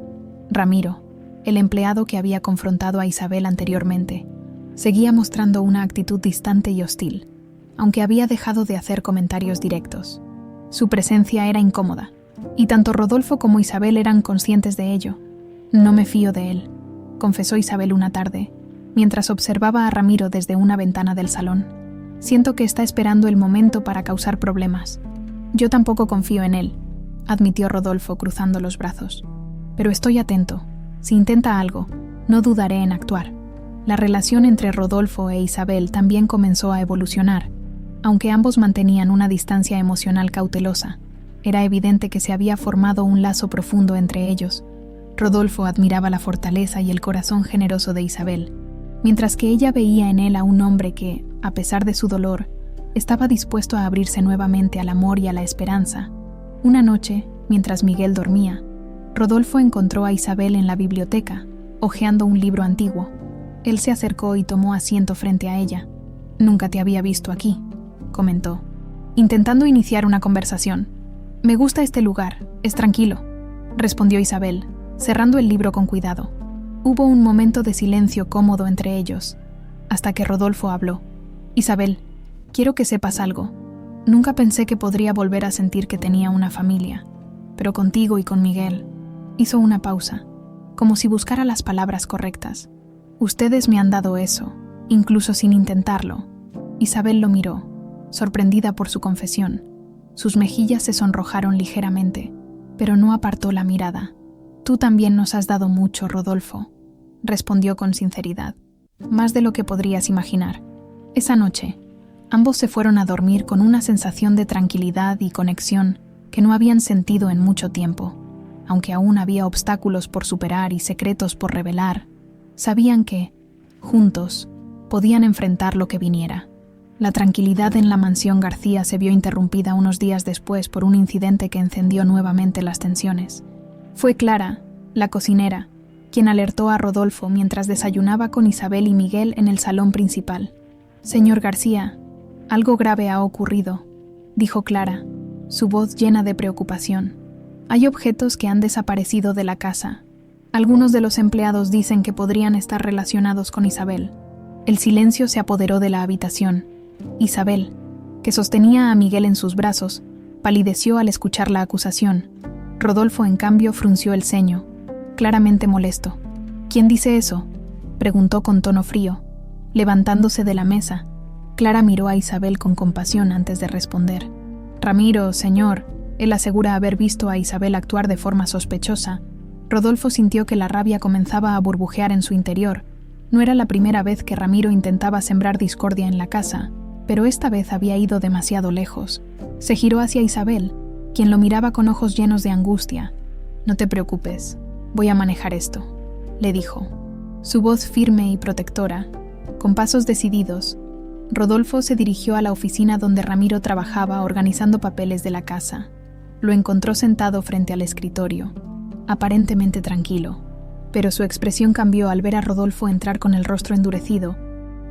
Ramiro, el empleado que había confrontado a Isabel anteriormente, seguía mostrando una actitud distante y hostil, aunque había dejado de hacer comentarios directos. Su presencia era incómoda, y tanto Rodolfo como Isabel eran conscientes de ello. «No me fío de él», confesó Isabel una tarde, mientras observaba a Ramiro desde una ventana del salón. «Siento que está esperando el momento para causar problemas». «Yo tampoco confío en él», admitió Rodolfo cruzando los brazos. «Pero estoy atento. Si intenta algo, no dudaré en actuar». La relación entre Rodolfo e Isabel también comenzó a evolucionar. Aunque ambos mantenían una distancia emocional cautelosa, era evidente que se había formado un lazo profundo entre ellos. Rodolfo admiraba la fortaleza y el corazón generoso de Isabel, mientras que ella veía en él a un hombre que, a pesar de su dolor, estaba dispuesto a abrirse nuevamente al amor y a la esperanza. Una noche, mientras Miguel dormía, Rodolfo encontró a Isabel en la biblioteca, hojeando un libro antiguo. Él se acercó y tomó asiento frente a ella. «Nunca te había visto aquí», comentó, intentando iniciar una conversación. «Me gusta este lugar, es tranquilo», respondió Isabel, cerrando el libro con cuidado. Hubo un momento de silencio cómodo entre ellos, hasta que Rodolfo habló. «Isabel, quiero que sepas algo. Nunca pensé que podría volver a sentir que tenía una familia, pero contigo y con Miguel». Hizo una pausa, como si buscara las palabras correctas. «Ustedes me han dado eso, incluso sin intentarlo». Isabel lo miró, sorprendida por su confesión. Sus mejillas se sonrojaron ligeramente, pero no apartó la mirada. «Tú también nos has dado mucho, Rodolfo», respondió con sinceridad. «Más de lo que podrías imaginar». Esa noche, ambos se fueron a dormir con una sensación de tranquilidad y conexión que no habían sentido en mucho tiempo. Aunque aún había obstáculos por superar y secretos por revelar, sabían que, juntos, podían enfrentar lo que viniera. La tranquilidad en la mansión García se vio interrumpida unos días después por un incidente que encendió nuevamente las tensiones. Fue Clara, la cocinera, quien alertó a Rodolfo mientras desayunaba con Isabel y Miguel en el salón principal. «Señor García, algo grave ha ocurrido», dijo Clara, su voz llena de preocupación. «Hay objetos que han desaparecido de la casa. Algunos de los empleados dicen que podrían estar relacionados con Isabel». El silencio se apoderó de la habitación. Isabel, que sostenía a Miguel en sus brazos, palideció al escuchar la acusación. Rodolfo, en cambio, frunció el ceño, claramente molesto. «¿Quién dice eso?», preguntó con tono frío. Levantándose de la mesa, Clara miró a Isabel con compasión antes de responder. «Ramiro, señor», él asegura haber visto a Isabel actuar de forma sospechosa. Rodolfo sintió que la rabia comenzaba a burbujear en su interior. No era la primera vez que Ramiro intentaba sembrar discordia en la casa, pero esta vez había ido demasiado lejos. Se giró hacia Isabel, quien lo miraba con ojos llenos de angustia. «No te preocupes, voy a manejar esto», le dijo. Su voz firme y protectora, con pasos decididos, Rodolfo se dirigió a la oficina donde Ramiro trabajaba organizando papeles de la casa. Lo encontró sentado frente al escritorio, aparentemente tranquilo, pero su expresión cambió al ver a Rodolfo entrar con el rostro endurecido.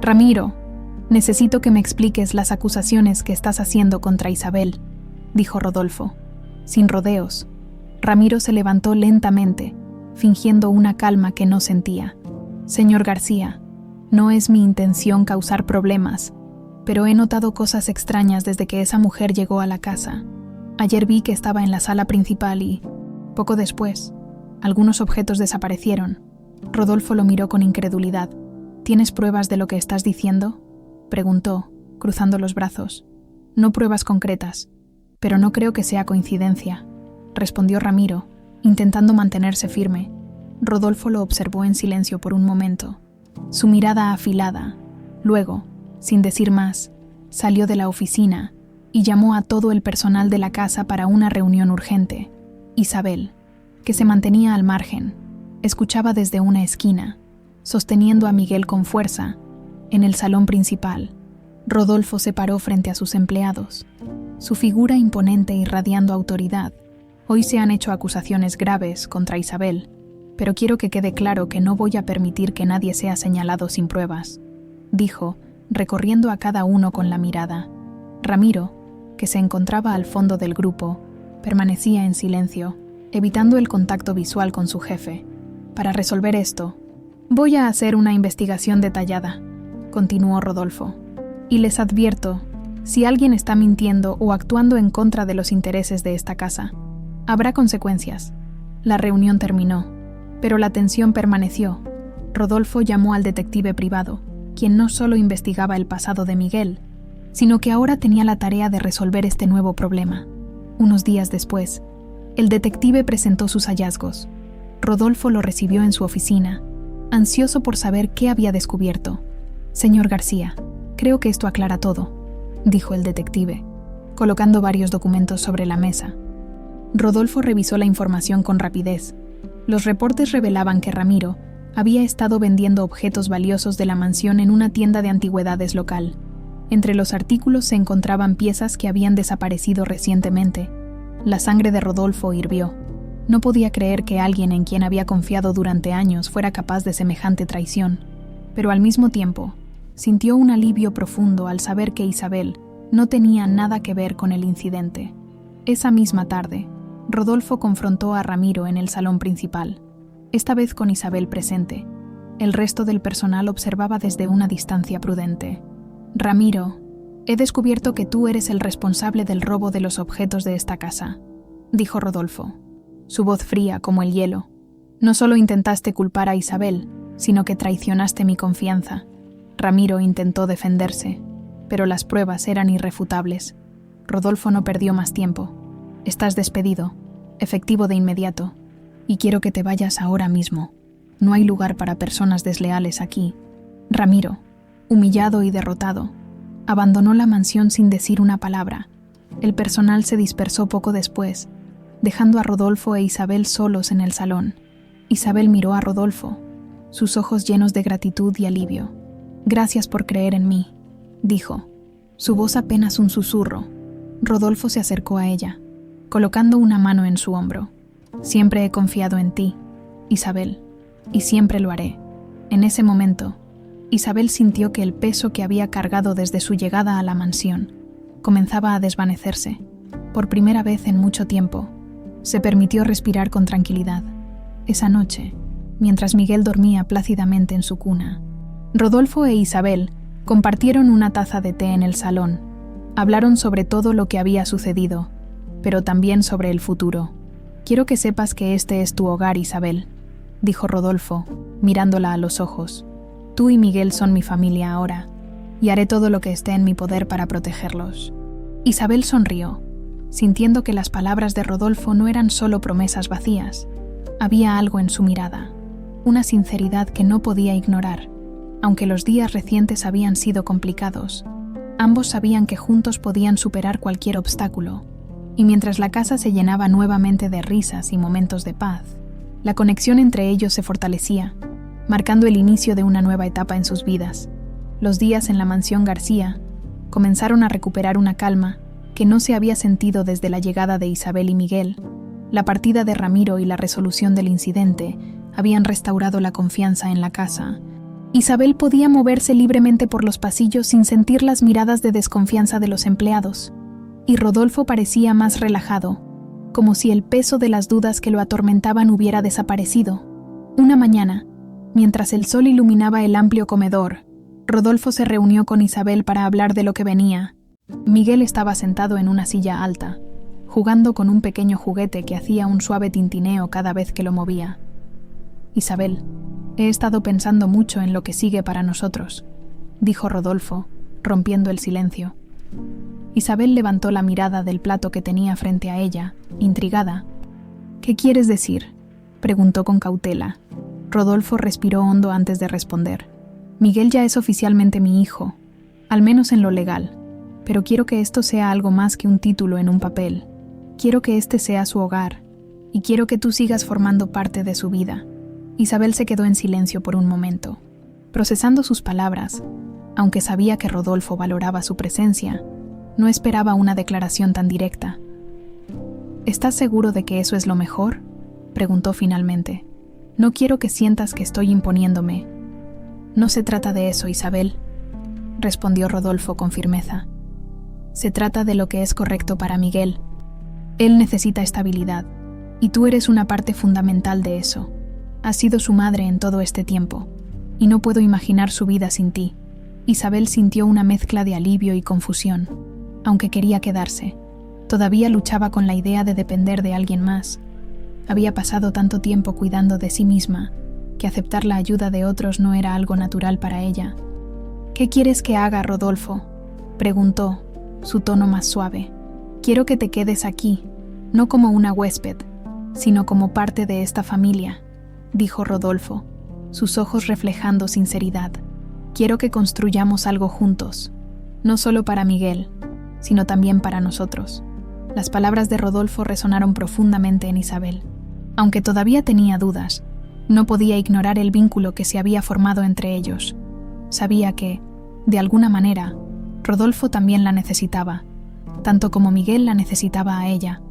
«Ramiro, necesito que me expliques las acusaciones que estás haciendo contra Isabel», dijo Rodolfo. Sin rodeos, Ramiro se levantó lentamente, fingiendo una calma que no sentía. «Señor García, no es mi intención causar problemas, pero he notado cosas extrañas desde que esa mujer llegó a la casa. Ayer vi que estaba en la sala principal y, poco después, algunos objetos desaparecieron». Rodolfo lo miró con incredulidad. «¿Tienes pruebas de lo que estás diciendo?», preguntó, cruzando los brazos. «No pruebas concretas, pero no creo que sea coincidencia», respondió Ramiro, intentando mantenerse firme. Rodolfo lo observó en silencio por un momento. su mirada afilada. Luego, sin decir más, salió de la oficina y llamó a todo el personal de la casa para una reunión urgente. Isabel, que se mantenía al margen, escuchaba desde una esquina, sosteniendo a Miguel con fuerza. En el salón principal, Rodolfo se paró frente a sus empleados. Su figura imponente irradiando autoridad. Hoy se han hecho acusaciones graves contra Isabel, pero quiero que quede claro que no voy a permitir que nadie sea señalado sin pruebas, dijo, recorriendo a cada uno con la mirada. Ramiro, que se encontraba al fondo del grupo, permanecía en silencio, evitando el contacto visual con su jefe. Para resolver esto, voy a hacer una investigación detallada, continuó Rodolfo, y les advierto, si alguien está mintiendo o actuando en contra de los intereses de esta casa, habrá consecuencias. La reunión terminó, pero la tensión permaneció. Rodolfo llamó al detective privado, quien no solo investigaba el pasado de Miguel, sino que ahora tenía la tarea de resolver este nuevo problema. Unos días después, el detective presentó sus hallazgos. Rodolfo lo recibió en su oficina, ansioso por saber qué había descubierto. Señor García, creo que esto aclara todo, dijo el detective, colocando varios documentos sobre la mesa. Rodolfo revisó la información con rapidez. Los reportes revelaban que Ramiro había estado vendiendo objetos valiosos de la mansión en una tienda de antigüedades local. Entre los artículos se encontraban piezas que habían desaparecido recientemente. La sangre de Rodolfo hirvió. No podía creer que alguien en quien había confiado durante años fuera capaz de semejante traición, pero al mismo tiempo, sintió un alivio profundo al saber que Isabel no tenía nada que ver con el incidente. Esa misma tarde, Rodolfo confrontó a Ramiro en el salón principal, esta vez con Isabel presente. El resto del personal observaba desde una distancia prudente. Ramiro, he descubierto que tú eres el responsable del robo de los objetos de esta casa, dijo Rodolfo, su voz fría como el hielo. No solo intentaste culpar a Isabel, sino que traicionaste mi confianza. Ramiro intentó defenderse, pero las pruebas eran irrefutables. Rodolfo no perdió más tiempo. Estás despedido, efectivo de inmediato, y quiero que te vayas ahora mismo. No hay lugar para personas desleales aquí. Ramiro, humillado y derrotado, abandonó la mansión sin decir una palabra. El personal se dispersó poco después, dejando a Rodolfo e Isabel solos en el salón. Isabel miró a Rodolfo, sus ojos llenos de gratitud y alivio. Gracias por creer en mí, dijo, su voz apenas un susurro. Rodolfo se acercó a ella, colocando una mano en su hombro. Siempre he confiado en ti, Isabel, y siempre lo haré. En ese momento, Isabel sintió que el peso que había cargado desde su llegada a la mansión comenzaba a desvanecerse. Por primera vez en mucho tiempo, se permitió respirar con tranquilidad. Esa noche, mientras Miguel dormía plácidamente en su cuna, Rodolfo e Isabel compartieron una taza de té en el salón. Hablaron sobre todo lo que había sucedido, pero también sobre el futuro. Quiero que sepas que este es tu hogar, Isabel, dijo Rodolfo, mirándola a los ojos. Tú y Miguel son mi familia ahora, y haré todo lo que esté en mi poder para protegerlos. Isabel sonrió, sintiendo que las palabras de Rodolfo no eran solo promesas vacías. Había algo en su mirada, una sinceridad que no podía ignorar. Aunque los días recientes habían sido complicados, ambos sabían que juntos podían superar cualquier obstáculo, y mientras la casa se llenaba nuevamente de risas y momentos de paz, la conexión entre ellos se fortalecía, marcando el inicio de una nueva etapa en sus vidas. Los días en la mansión García comenzaron a recuperar una calma que no se había sentido desde la llegada de Isabel y Miguel. La partida de Ramiro y la resolución del incidente habían restaurado la confianza en la casa. Isabel podía moverse libremente por los pasillos sin sentir las miradas de desconfianza de los empleados, y Rodolfo parecía más relajado, como si el peso de las dudas que lo atormentaban hubiera desaparecido. Una mañana, mientras el sol iluminaba el amplio comedor, Rodolfo se reunió con Isabel para hablar de lo que venía. Miguel estaba sentado en una silla alta, jugando con un pequeño juguete que hacía un suave tintineo cada vez que lo movía. Isabel, he estado pensando mucho en lo que sigue para nosotros, dijo Rodolfo, rompiendo el silencio. Isabel levantó la mirada del plato que tenía frente a ella, intrigada. ¿Qué quieres decir?, preguntó con cautela. Rodolfo respiró hondo antes de responder. Miguel ya es oficialmente mi hijo, al menos en lo legal, pero quiero que esto sea algo más que un título en un papel. Quiero que este sea su hogar, y quiero que tú sigas formando parte de su vida. Isabel se quedó en silencio por un momento, procesando sus palabras. Aunque sabía que Rodolfo valoraba su presencia, no esperaba una declaración tan directa. ¿Estás seguro de que eso es lo mejor?, preguntó finalmente. No quiero que sientas que estoy imponiéndome. No se trata de eso, Isabel, respondió Rodolfo con firmeza. Se trata de lo que es correcto para Miguel. Él necesita estabilidad, y tú eres una parte fundamental de eso. Has sido su madre en todo este tiempo, y no puedo imaginar su vida sin ti. Isabel sintió una mezcla de alivio y confusión. Aunque quería quedarse, todavía luchaba con la idea de depender de alguien más. Había pasado tanto tiempo cuidando de sí misma, que aceptar la ayuda de otros no era algo natural para ella. ¿Qué quieres que haga, Rodolfo?, preguntó, su tono más suave. Quiero que te quedes aquí, no como una huésped, sino como parte de esta familia, dijo Rodolfo, sus ojos reflejando sinceridad. Quiero que construyamos algo juntos, no solo para Miguel, sino también para nosotros. Las palabras de Rodolfo resonaron profundamente en Isabel. Aunque todavía tenía dudas, no podía ignorar el vínculo que se había formado entre ellos. Sabía que, de alguna manera, Rodolfo también la necesitaba, tanto como Miguel la necesitaba a ella.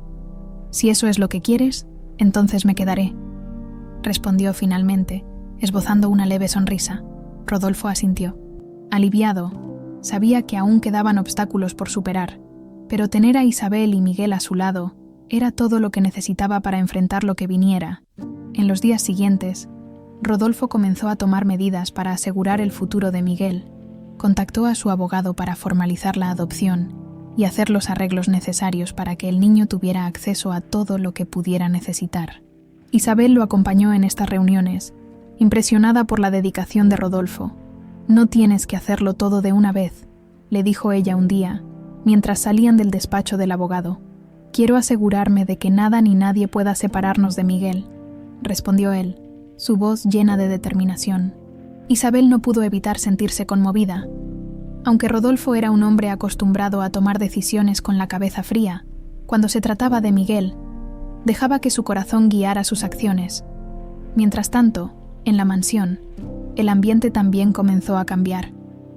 Si eso es lo que quieres, entonces me quedaré, respondió finalmente, esbozando una leve sonrisa. Rodolfo asintió. Aliviado, sabía que aún quedaban obstáculos por superar, pero tener a Isabel y Miguel a su lado era todo lo que necesitaba para enfrentar lo que viniera. En los días siguientes, Rodolfo comenzó a tomar medidas para asegurar el futuro de Miguel. Contactó a su abogado para formalizar la adopción y hacer los arreglos necesarios para que el niño tuviera acceso a todo lo que pudiera necesitar. Isabel lo acompañó en estas reuniones, impresionada por la dedicación de Rodolfo. «No tienes que hacerlo todo de una vez», le dijo ella un día, mientras salían del despacho del abogado. «Quiero asegurarme de que nada ni nadie pueda separarnos de Miguel», respondió él, su voz llena de determinación. Isabel no pudo evitar sentirse conmovida. Aunque Rodolfo era un hombre acostumbrado a tomar decisiones con la cabeza fría, cuando se trataba de Miguel, dejaba que su corazón guiara sus acciones. Mientras tanto, en la mansión, el ambiente también comenzó a cambiar.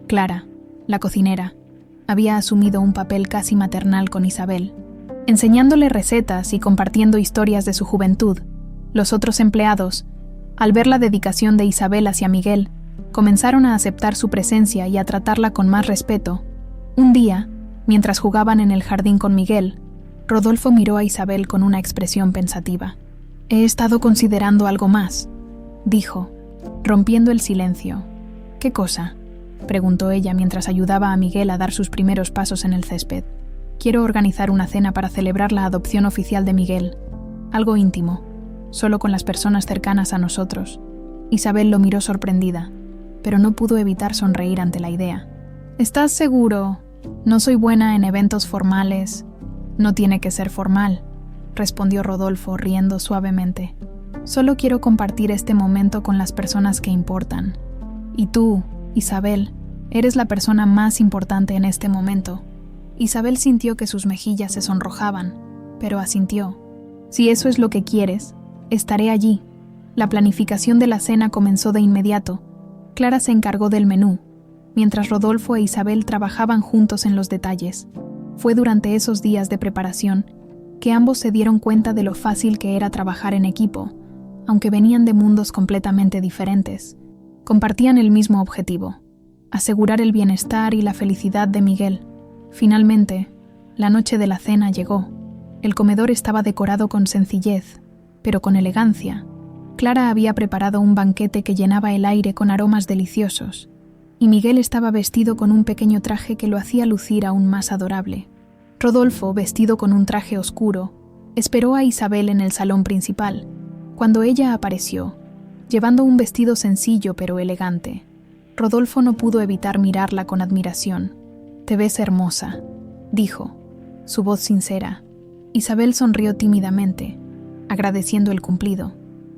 Clara, la cocinera, había asumido un papel casi maternal con Isabel, enseñándole recetas y compartiendo historias de su juventud. Los otros empleados, al ver la dedicación de Isabel hacia Miguel, comenzaron a aceptar su presencia y a tratarla con más respeto. Un día, mientras jugaban en el jardín con Miguel, Rodolfo miró a Isabel con una expresión pensativa. «He estado considerando algo más», dijo, rompiendo el silencio. «¿Qué cosa?», preguntó ella mientras ayudaba a Miguel a dar sus primeros pasos en el césped. «Quiero organizar una cena para celebrar la adopción oficial de Miguel. Algo íntimo, solo con las personas cercanas a nosotros». Isabel lo miró sorprendida, pero no pudo evitar sonreír ante la idea. «¿Estás seguro? No soy buena en eventos formales». «No tiene que ser formal», respondió Rodolfo, riendo suavemente. «Solo quiero compartir este momento con las personas que importan. Y tú, Isabel, eres la persona más importante en este momento». Isabel sintió que sus mejillas se sonrojaban, pero asintió. «Si eso es lo que quieres, estaré allí». La planificación de la cena comenzó de inmediato. Clara se encargó del menú, mientras Rodolfo e Isabel trabajaban juntos en los detalles. Fue durante esos días de preparación que ambos se dieron cuenta de lo fácil que era trabajar en equipo, aunque venían de mundos completamente diferentes. Compartían el mismo objetivo: asegurar el bienestar y la felicidad de Miguel. Finalmente, la noche de la cena llegó. El comedor estaba decorado con sencillez, pero con elegancia. Clara había preparado un banquete que llenaba el aire con aromas deliciosos, y Miguel estaba vestido con un pequeño traje que lo hacía lucir aún más adorable. Rodolfo, vestido con un traje oscuro, esperó a Isabel en el salón principal, cuando ella apareció, llevando un vestido sencillo pero elegante. Rodolfo no pudo evitar mirarla con admiración. «Te ves hermosa», dijo, su voz sincera. Isabel sonrió tímidamente, agradeciendo el cumplido,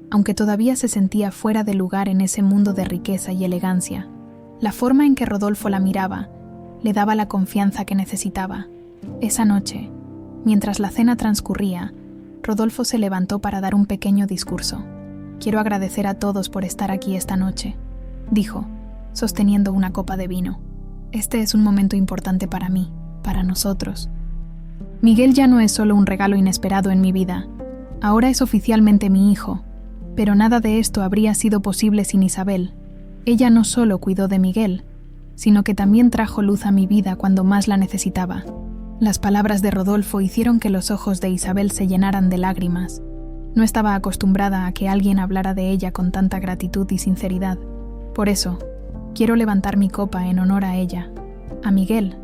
aunque todavía se sentía fuera de lugar en ese mundo de riqueza y elegancia. La forma en que Rodolfo la miraba le daba la confianza que necesitaba. Esa noche, mientras la cena transcurría, Rodolfo se levantó para dar un pequeño discurso. «Quiero agradecer a todos por estar aquí esta noche», dijo, sosteniendo una copa de vino. «Este es un momento importante para mí, para nosotros. Miguel ya no es solo un regalo inesperado en mi vida, ahora es oficialmente mi hijo, pero nada de esto habría sido posible sin Isabel. Ella no solo cuidó de Miguel, sino que también trajo luz a mi vida cuando más la necesitaba». Las palabras de Rodolfo hicieron que los ojos de Isabel se llenaran de lágrimas. No estaba acostumbrada a que alguien hablara de ella con tanta gratitud y sinceridad. Por eso, quiero levantar mi copa en honor a ella, a Miguel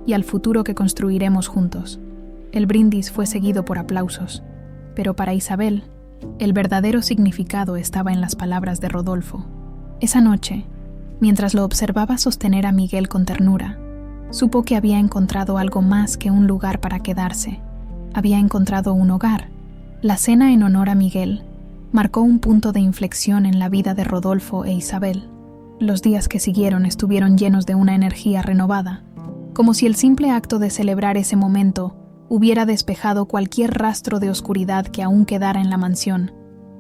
y al futuro que construiremos juntos. El brindis fue seguido por aplausos, pero para Isabel, el verdadero significado estaba en las palabras de Rodolfo. Esa noche, mientras lo observaba sostener a Miguel con ternura, supo que había encontrado algo más que un lugar para quedarse. Había encontrado un hogar. La cena en honor a Miguel marcó un punto de inflexión en la vida de Rodolfo e Isabel. Los días que siguieron estuvieron llenos de una energía renovada, como si el simple acto de celebrar ese momento hubiera despejado cualquier rastro de oscuridad que aún quedara en la mansión.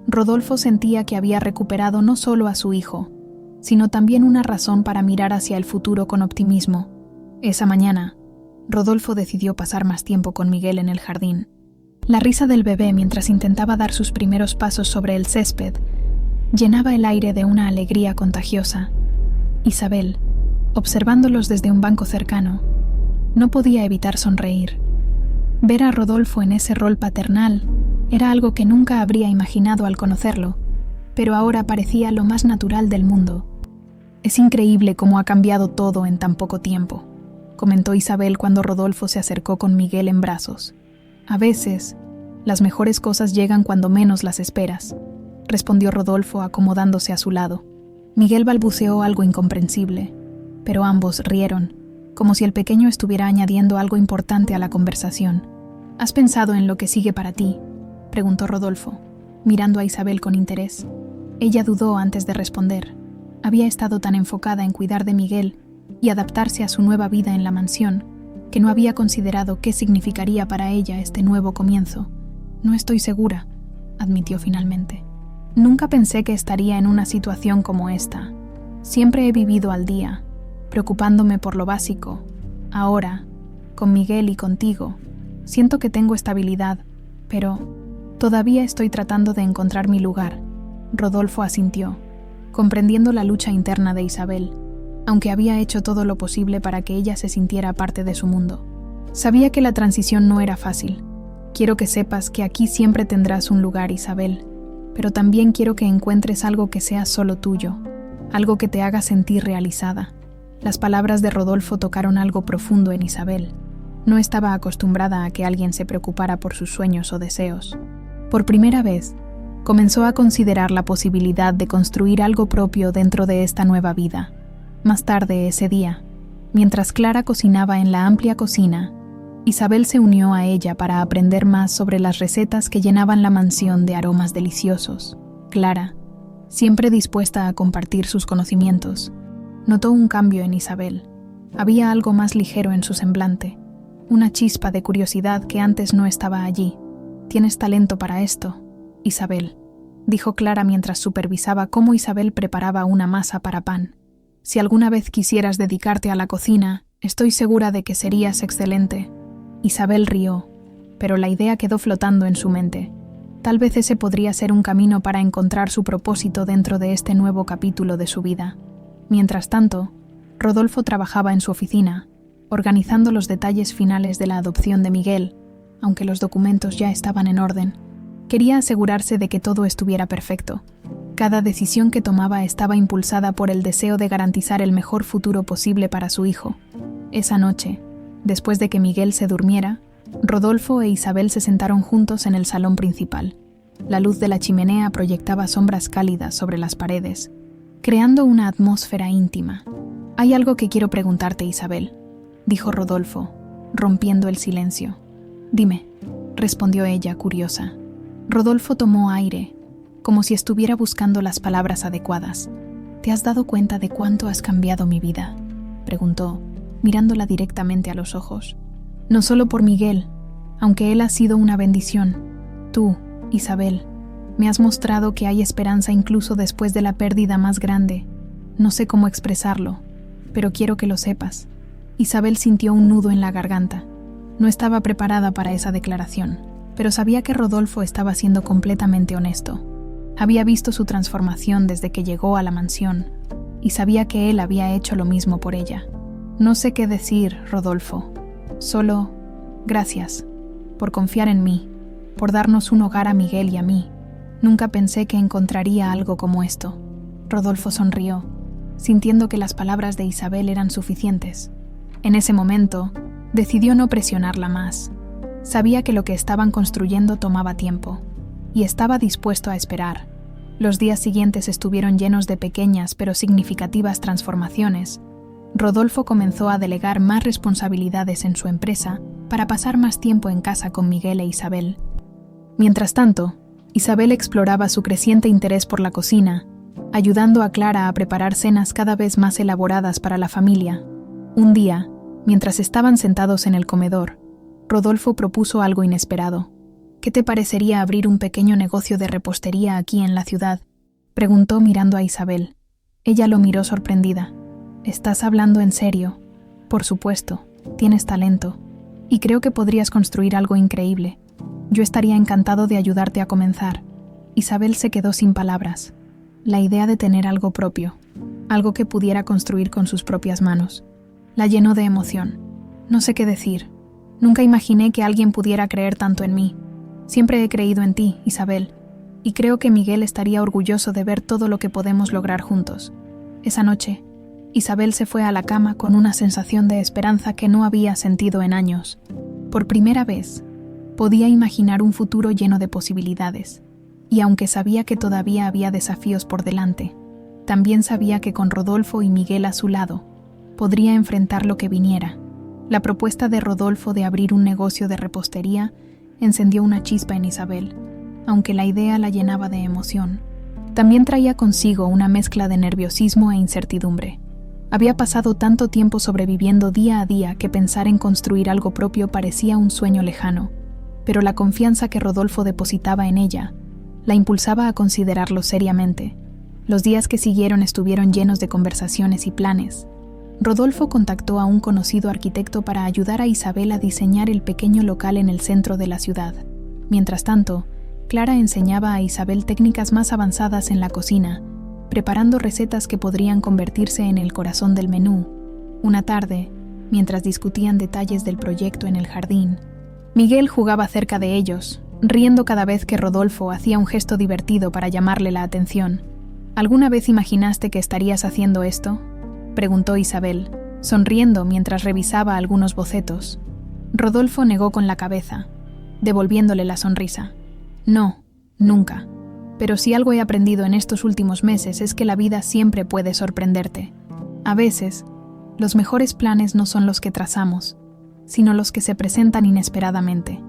Rodolfo sentía que había recuperado no solo a su hijo, sino también una razón para mirar hacia el futuro con optimismo. Esa mañana, Rodolfo decidió pasar más tiempo con Miguel en el jardín. La risa del bebé mientras intentaba dar sus primeros pasos sobre el césped llenaba el aire de una alegría contagiosa. Isabel, observándolos desde un banco cercano, no podía evitar sonreír. Ver a Rodolfo en ese rol paternal era algo que nunca habría imaginado al conocerlo, pero ahora parecía lo más natural del mundo. «Es increíble cómo ha cambiado todo en tan poco tiempo», comentó Isabel cuando Rodolfo se acercó con Miguel en brazos. «A veces, las mejores cosas llegan cuando menos las esperas», respondió Rodolfo acomodándose a su lado. Miguel balbuceó algo incomprensible, pero ambos rieron, como si el pequeño estuviera añadiendo algo importante a la conversación. «¿Has pensado en lo que sigue para ti?», preguntó Rodolfo, mirando a Isabel con interés. Ella dudó antes de responder. Había estado tan enfocada en cuidar de Miguel y adaptarse a su nueva vida en la mansión, que no había considerado qué significaría para ella este nuevo comienzo. «No estoy segura», admitió finalmente. «Nunca pensé que estaría en una situación como esta. Siempre he vivido al día, preocupándome por lo básico. Ahora, con Miguel y contigo, siento que tengo estabilidad, pero todavía estoy tratando de encontrar mi lugar». Rodolfo asintió, comprendiendo la lucha interna de Isabel, aunque había hecho todo lo posible para que ella se sintiera parte de su mundo. Sabía que la transición no era fácil. «Quiero que sepas que aquí siempre tendrás un lugar, Isabel, pero también quiero que encuentres algo que sea solo tuyo, algo que te haga sentir realizada». Las palabras de Rodolfo tocaron algo profundo en Isabel. No estaba acostumbrada a que alguien se preocupara por sus sueños o deseos. Por primera vez, comenzó a considerar la posibilidad de construir algo propio dentro de esta nueva vida. Más tarde ese día, mientras Clara cocinaba en la amplia cocina, Isabel se unió a ella para aprender más sobre las recetas que llenaban la mansión de aromas deliciosos. Clara, siempre dispuesta a compartir sus conocimientos, notó un cambio en Isabel. Había algo más ligero en su semblante, una chispa de curiosidad que antes no estaba allí. «Tienes talento para esto, Isabel», dijo Clara mientras supervisaba cómo Isabel preparaba una masa para pan. «Si alguna vez quisieras dedicarte a la cocina, estoy segura de que serías excelente». Isabel rió, pero la idea quedó flotando en su mente. Tal vez ese podría ser un camino para encontrar su propósito dentro de este nuevo capítulo de su vida. Mientras tanto, Rodolfo trabajaba en su oficina, organizando los detalles finales de la adopción de Miguel, aunque los documentos ya estaban en orden. Quería asegurarse de que todo estuviera perfecto. Cada decisión que tomaba estaba impulsada por el deseo de garantizar el mejor futuro posible para su hijo. Esa noche, después de que Miguel se durmiera, Rodolfo e Isabel se sentaron juntos en el salón principal. La luz de la chimenea proyectaba sombras cálidas sobre las paredes, creando una atmósfera íntima. «Hay algo que quiero preguntarte, Isabel», dijo Rodolfo, rompiendo el silencio. «Dime», respondió ella, curiosa. Rodolfo tomó aire, como si estuviera buscando las palabras adecuadas. ¿Te has dado cuenta de cuánto has cambiado mi vida?, preguntó, mirándola directamente a los ojos. No solo por Miguel, aunque él ha sido una bendición. Tú, Isabel, me has mostrado que hay esperanza incluso después de la pérdida más grande. No sé cómo expresarlo, pero quiero que lo sepas. Isabel sintió un nudo en la garganta. No estaba preparada para esa declaración, pero sabía que Rodolfo estaba siendo completamente honesto. Había visto su transformación desde que llegó a la mansión, y sabía que él había hecho lo mismo por ella. No sé qué decir, Rodolfo. Solo, gracias, por confiar en mí, por darnos un hogar a Miguel y a mí. Nunca pensé que encontraría algo como esto. Rodolfo sonrió, sintiendo que las palabras de Isabel eran suficientes. En ese momento, decidió no presionarla más. Sabía que lo que estaban construyendo tomaba tiempo, y estaba dispuesto a esperar. Los días siguientes estuvieron llenos de pequeñas pero significativas transformaciones. Rodolfo comenzó a delegar más responsabilidades en su empresa para pasar más tiempo en casa con Miguel e Isabel. Mientras tanto, Isabel exploraba su creciente interés por la cocina, ayudando a Clara a preparar cenas cada vez más elaboradas para la familia. Un día, mientras estaban sentados en el comedor, Rodolfo propuso algo inesperado. ¿Qué te parecería abrir un pequeño negocio de repostería aquí en la ciudad?, preguntó mirando a Isabel. Ella lo miró sorprendida. ¿Estás hablando en serio? Por supuesto, tienes talento, y creo que podrías construir algo increíble. Yo estaría encantado de ayudarte a comenzar. Isabel se quedó sin palabras. La idea de tener algo propio, algo que pudiera construir con sus propias manos, la llenó de emoción. No sé qué decir. Nunca imaginé que alguien pudiera creer tanto en mí. Siempre he creído en ti, Isabel, y creo que Miguel estaría orgulloso de ver todo lo que podemos lograr juntos. Esa noche, Isabel se fue a la cama con una sensación de esperanza que no había sentido en años. Por primera vez, podía imaginar un futuro lleno de posibilidades, y aunque sabía que todavía había desafíos por delante, también sabía que con Rodolfo y Miguel a su lado, podría enfrentar lo que viniera. La propuesta de Rodolfo de abrir un negocio de repostería encendió una chispa en Isabel, aunque la idea la llenaba de emoción. También traía consigo una mezcla de nerviosismo e incertidumbre. Había pasado tanto tiempo sobreviviendo día a día que pensar en construir algo propio parecía un sueño lejano, pero la confianza que Rodolfo depositaba en ella la impulsaba a considerarlo seriamente. Los días que siguieron estuvieron llenos de conversaciones y planes. Rodolfo contactó a un conocido arquitecto para ayudar a Isabel a diseñar el pequeño local en el centro de la ciudad. Mientras tanto, Clara enseñaba a Isabel técnicas más avanzadas en la cocina, preparando recetas que podrían convertirse en el corazón del menú. Una tarde, mientras discutían detalles del proyecto en el jardín, Miguel jugaba cerca de ellos, riendo cada vez que Rodolfo hacía un gesto divertido para llamarle la atención. ¿Alguna vez imaginaste que estarías haciendo esto?, preguntó Isabel, sonriendo mientras revisaba algunos bocetos. Rodolfo negó con la cabeza, devolviéndole la sonrisa. No, nunca. Pero si algo he aprendido en estos últimos meses es que la vida siempre puede sorprenderte. A veces, los mejores planes no son los que trazamos, sino los que se presentan inesperadamente.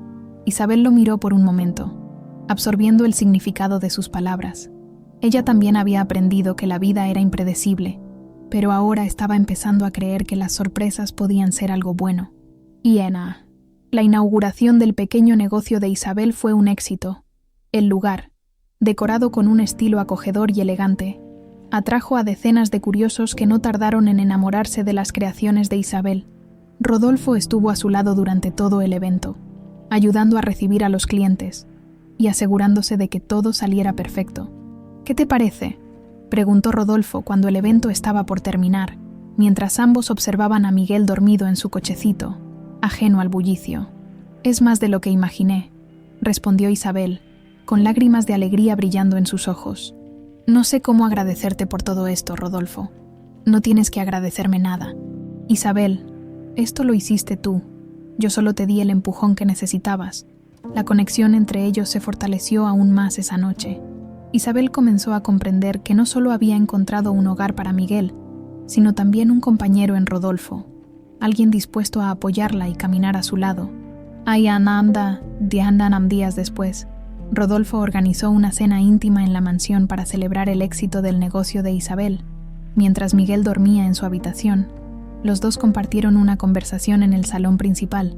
Isabel lo miró por un momento, absorbiendo el significado de sus palabras. Ella también había aprendido que la vida era impredecible, pero ahora estaba empezando a creer que las sorpresas podían ser algo bueno. Y la inauguración del pequeño negocio de Isabel fue un éxito. El lugar, decorado con un estilo acogedor y elegante, atrajo a decenas de curiosos que no tardaron en enamorarse de las creaciones de Isabel. Rodolfo estuvo a su lado durante todo el evento, ayudando a recibir a los clientes y asegurándose de que todo saliera perfecto. ¿Qué te parece?, preguntó Rodolfo cuando el evento estaba por terminar, mientras ambos observaban a Miguel dormido en su cochecito, ajeno al bullicio. Es más de lo que imaginé, respondió Isabel, con lágrimas de alegría brillando en sus ojos. No sé cómo agradecerte por todo esto, Rodolfo. No tienes que agradecerme nada. Isabel, esto lo hiciste tú. Yo solo te di el empujón que necesitabas. La conexión entre ellos se fortaleció aún más esa noche. Isabel comenzó a comprender que no solo había encontrado un hogar para Miguel, sino también un compañero en Rodolfo, alguien dispuesto a apoyarla y caminar a su lado. Días después, Rodolfo organizó una cena íntima en la mansión para celebrar el éxito del negocio de Isabel. Mientras Miguel dormía en su habitación, los dos compartieron una conversación en el salón principal.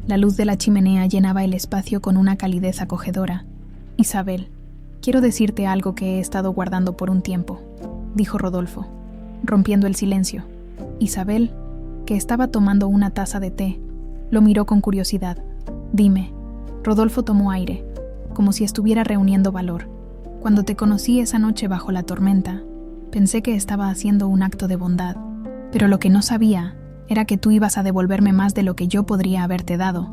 La luz de la chimenea llenaba el espacio con una calidez acogedora. «Isabel, quiero decirte algo que he estado guardando por un tiempo», dijo Rodolfo, rompiendo el silencio. Isabel, que estaba tomando una taza de té, lo miró con curiosidad. «Dime». Rodolfo tomó aire, como si estuviera reuniendo valor. «Cuando te conocí esa noche bajo la tormenta, pensé que estaba haciendo un acto de bondad, pero lo que no sabía era que tú ibas a devolverme más de lo que yo podría haberte dado.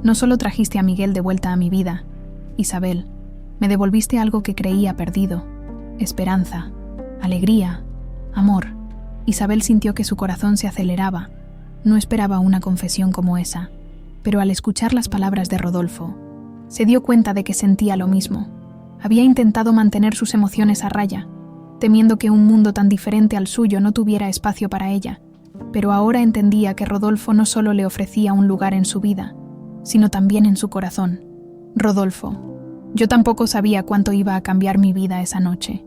No solo trajiste a Miguel de vuelta a mi vida, Isabel, me devolviste algo que creía perdido: esperanza, alegría, amor». Isabel sintió que su corazón se aceleraba. No esperaba una confesión como esa, pero al escuchar las palabras de Rodolfo, se dio cuenta de que sentía lo mismo. Había intentado mantener sus emociones a raya, temiendo que un mundo tan diferente al suyo no tuviera espacio para ella, pero ahora entendía que Rodolfo no solo le ofrecía un lugar en su vida, sino también en su corazón. «Rodolfo, yo tampoco sabía cuánto iba a cambiar mi vida esa noche»,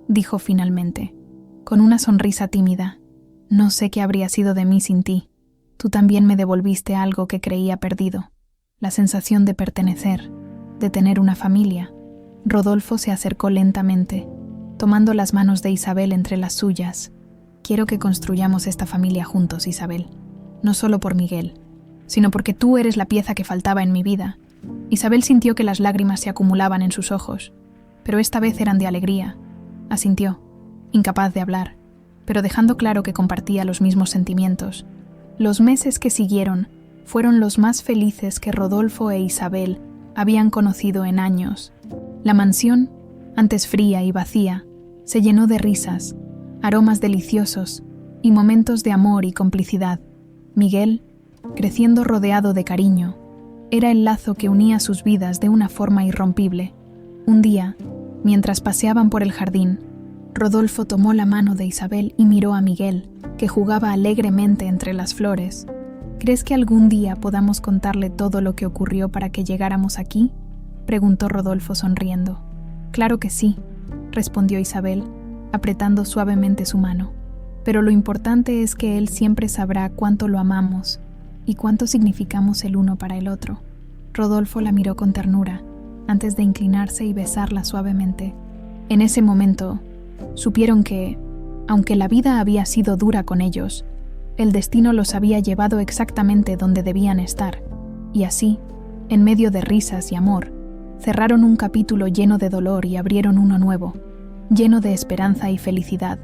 dijo finalmente, con una sonrisa tímida. «No sé qué habría sido de mí sin ti. Tú también me devolviste algo que creía perdido, la sensación de pertenecer, de tener una familia». Rodolfo se acercó lentamente, tomando las manos de Isabel entre las suyas. «Quiero que construyamos esta familia juntos, Isabel. No solo por Miguel, sino porque tú eres la pieza que faltaba en mi vida». Isabel sintió que las lágrimas se acumulaban en sus ojos, pero esta vez eran de alegría. Asintió, incapaz de hablar, pero dejando claro que compartía los mismos sentimientos. Los meses que siguieron fueron los más felices que Rodolfo e Isabel habían conocido en años. La mansión, antes fría y vacía, se llenó de risas, aromas deliciosos y momentos de amor y complicidad. Miguel, creciendo rodeado de cariño, era el lazo que unía sus vidas de una forma irrompible. Un día, mientras paseaban por el jardín, Rodolfo tomó la mano de Isabel y miró a Miguel, que jugaba alegremente entre las flores. «¿Crees que algún día podamos contarle todo lo que ocurrió para que llegáramos aquí?», preguntó Rodolfo sonriendo. «Claro que sí», respondió Isabel, apretando suavemente su mano. «Pero lo importante es que él siempre sabrá cuánto lo amamos y cuánto significamos el uno para el otro». Rodolfo la miró con ternura, antes de inclinarse y besarla suavemente. En ese momento, supieron que, aunque la vida había sido dura con ellos, el destino los había llevado exactamente donde debían estar, y así, en medio de risas y amor, cerraron un capítulo lleno de dolor y abrieron uno nuevo, lleno de esperanza y felicidad.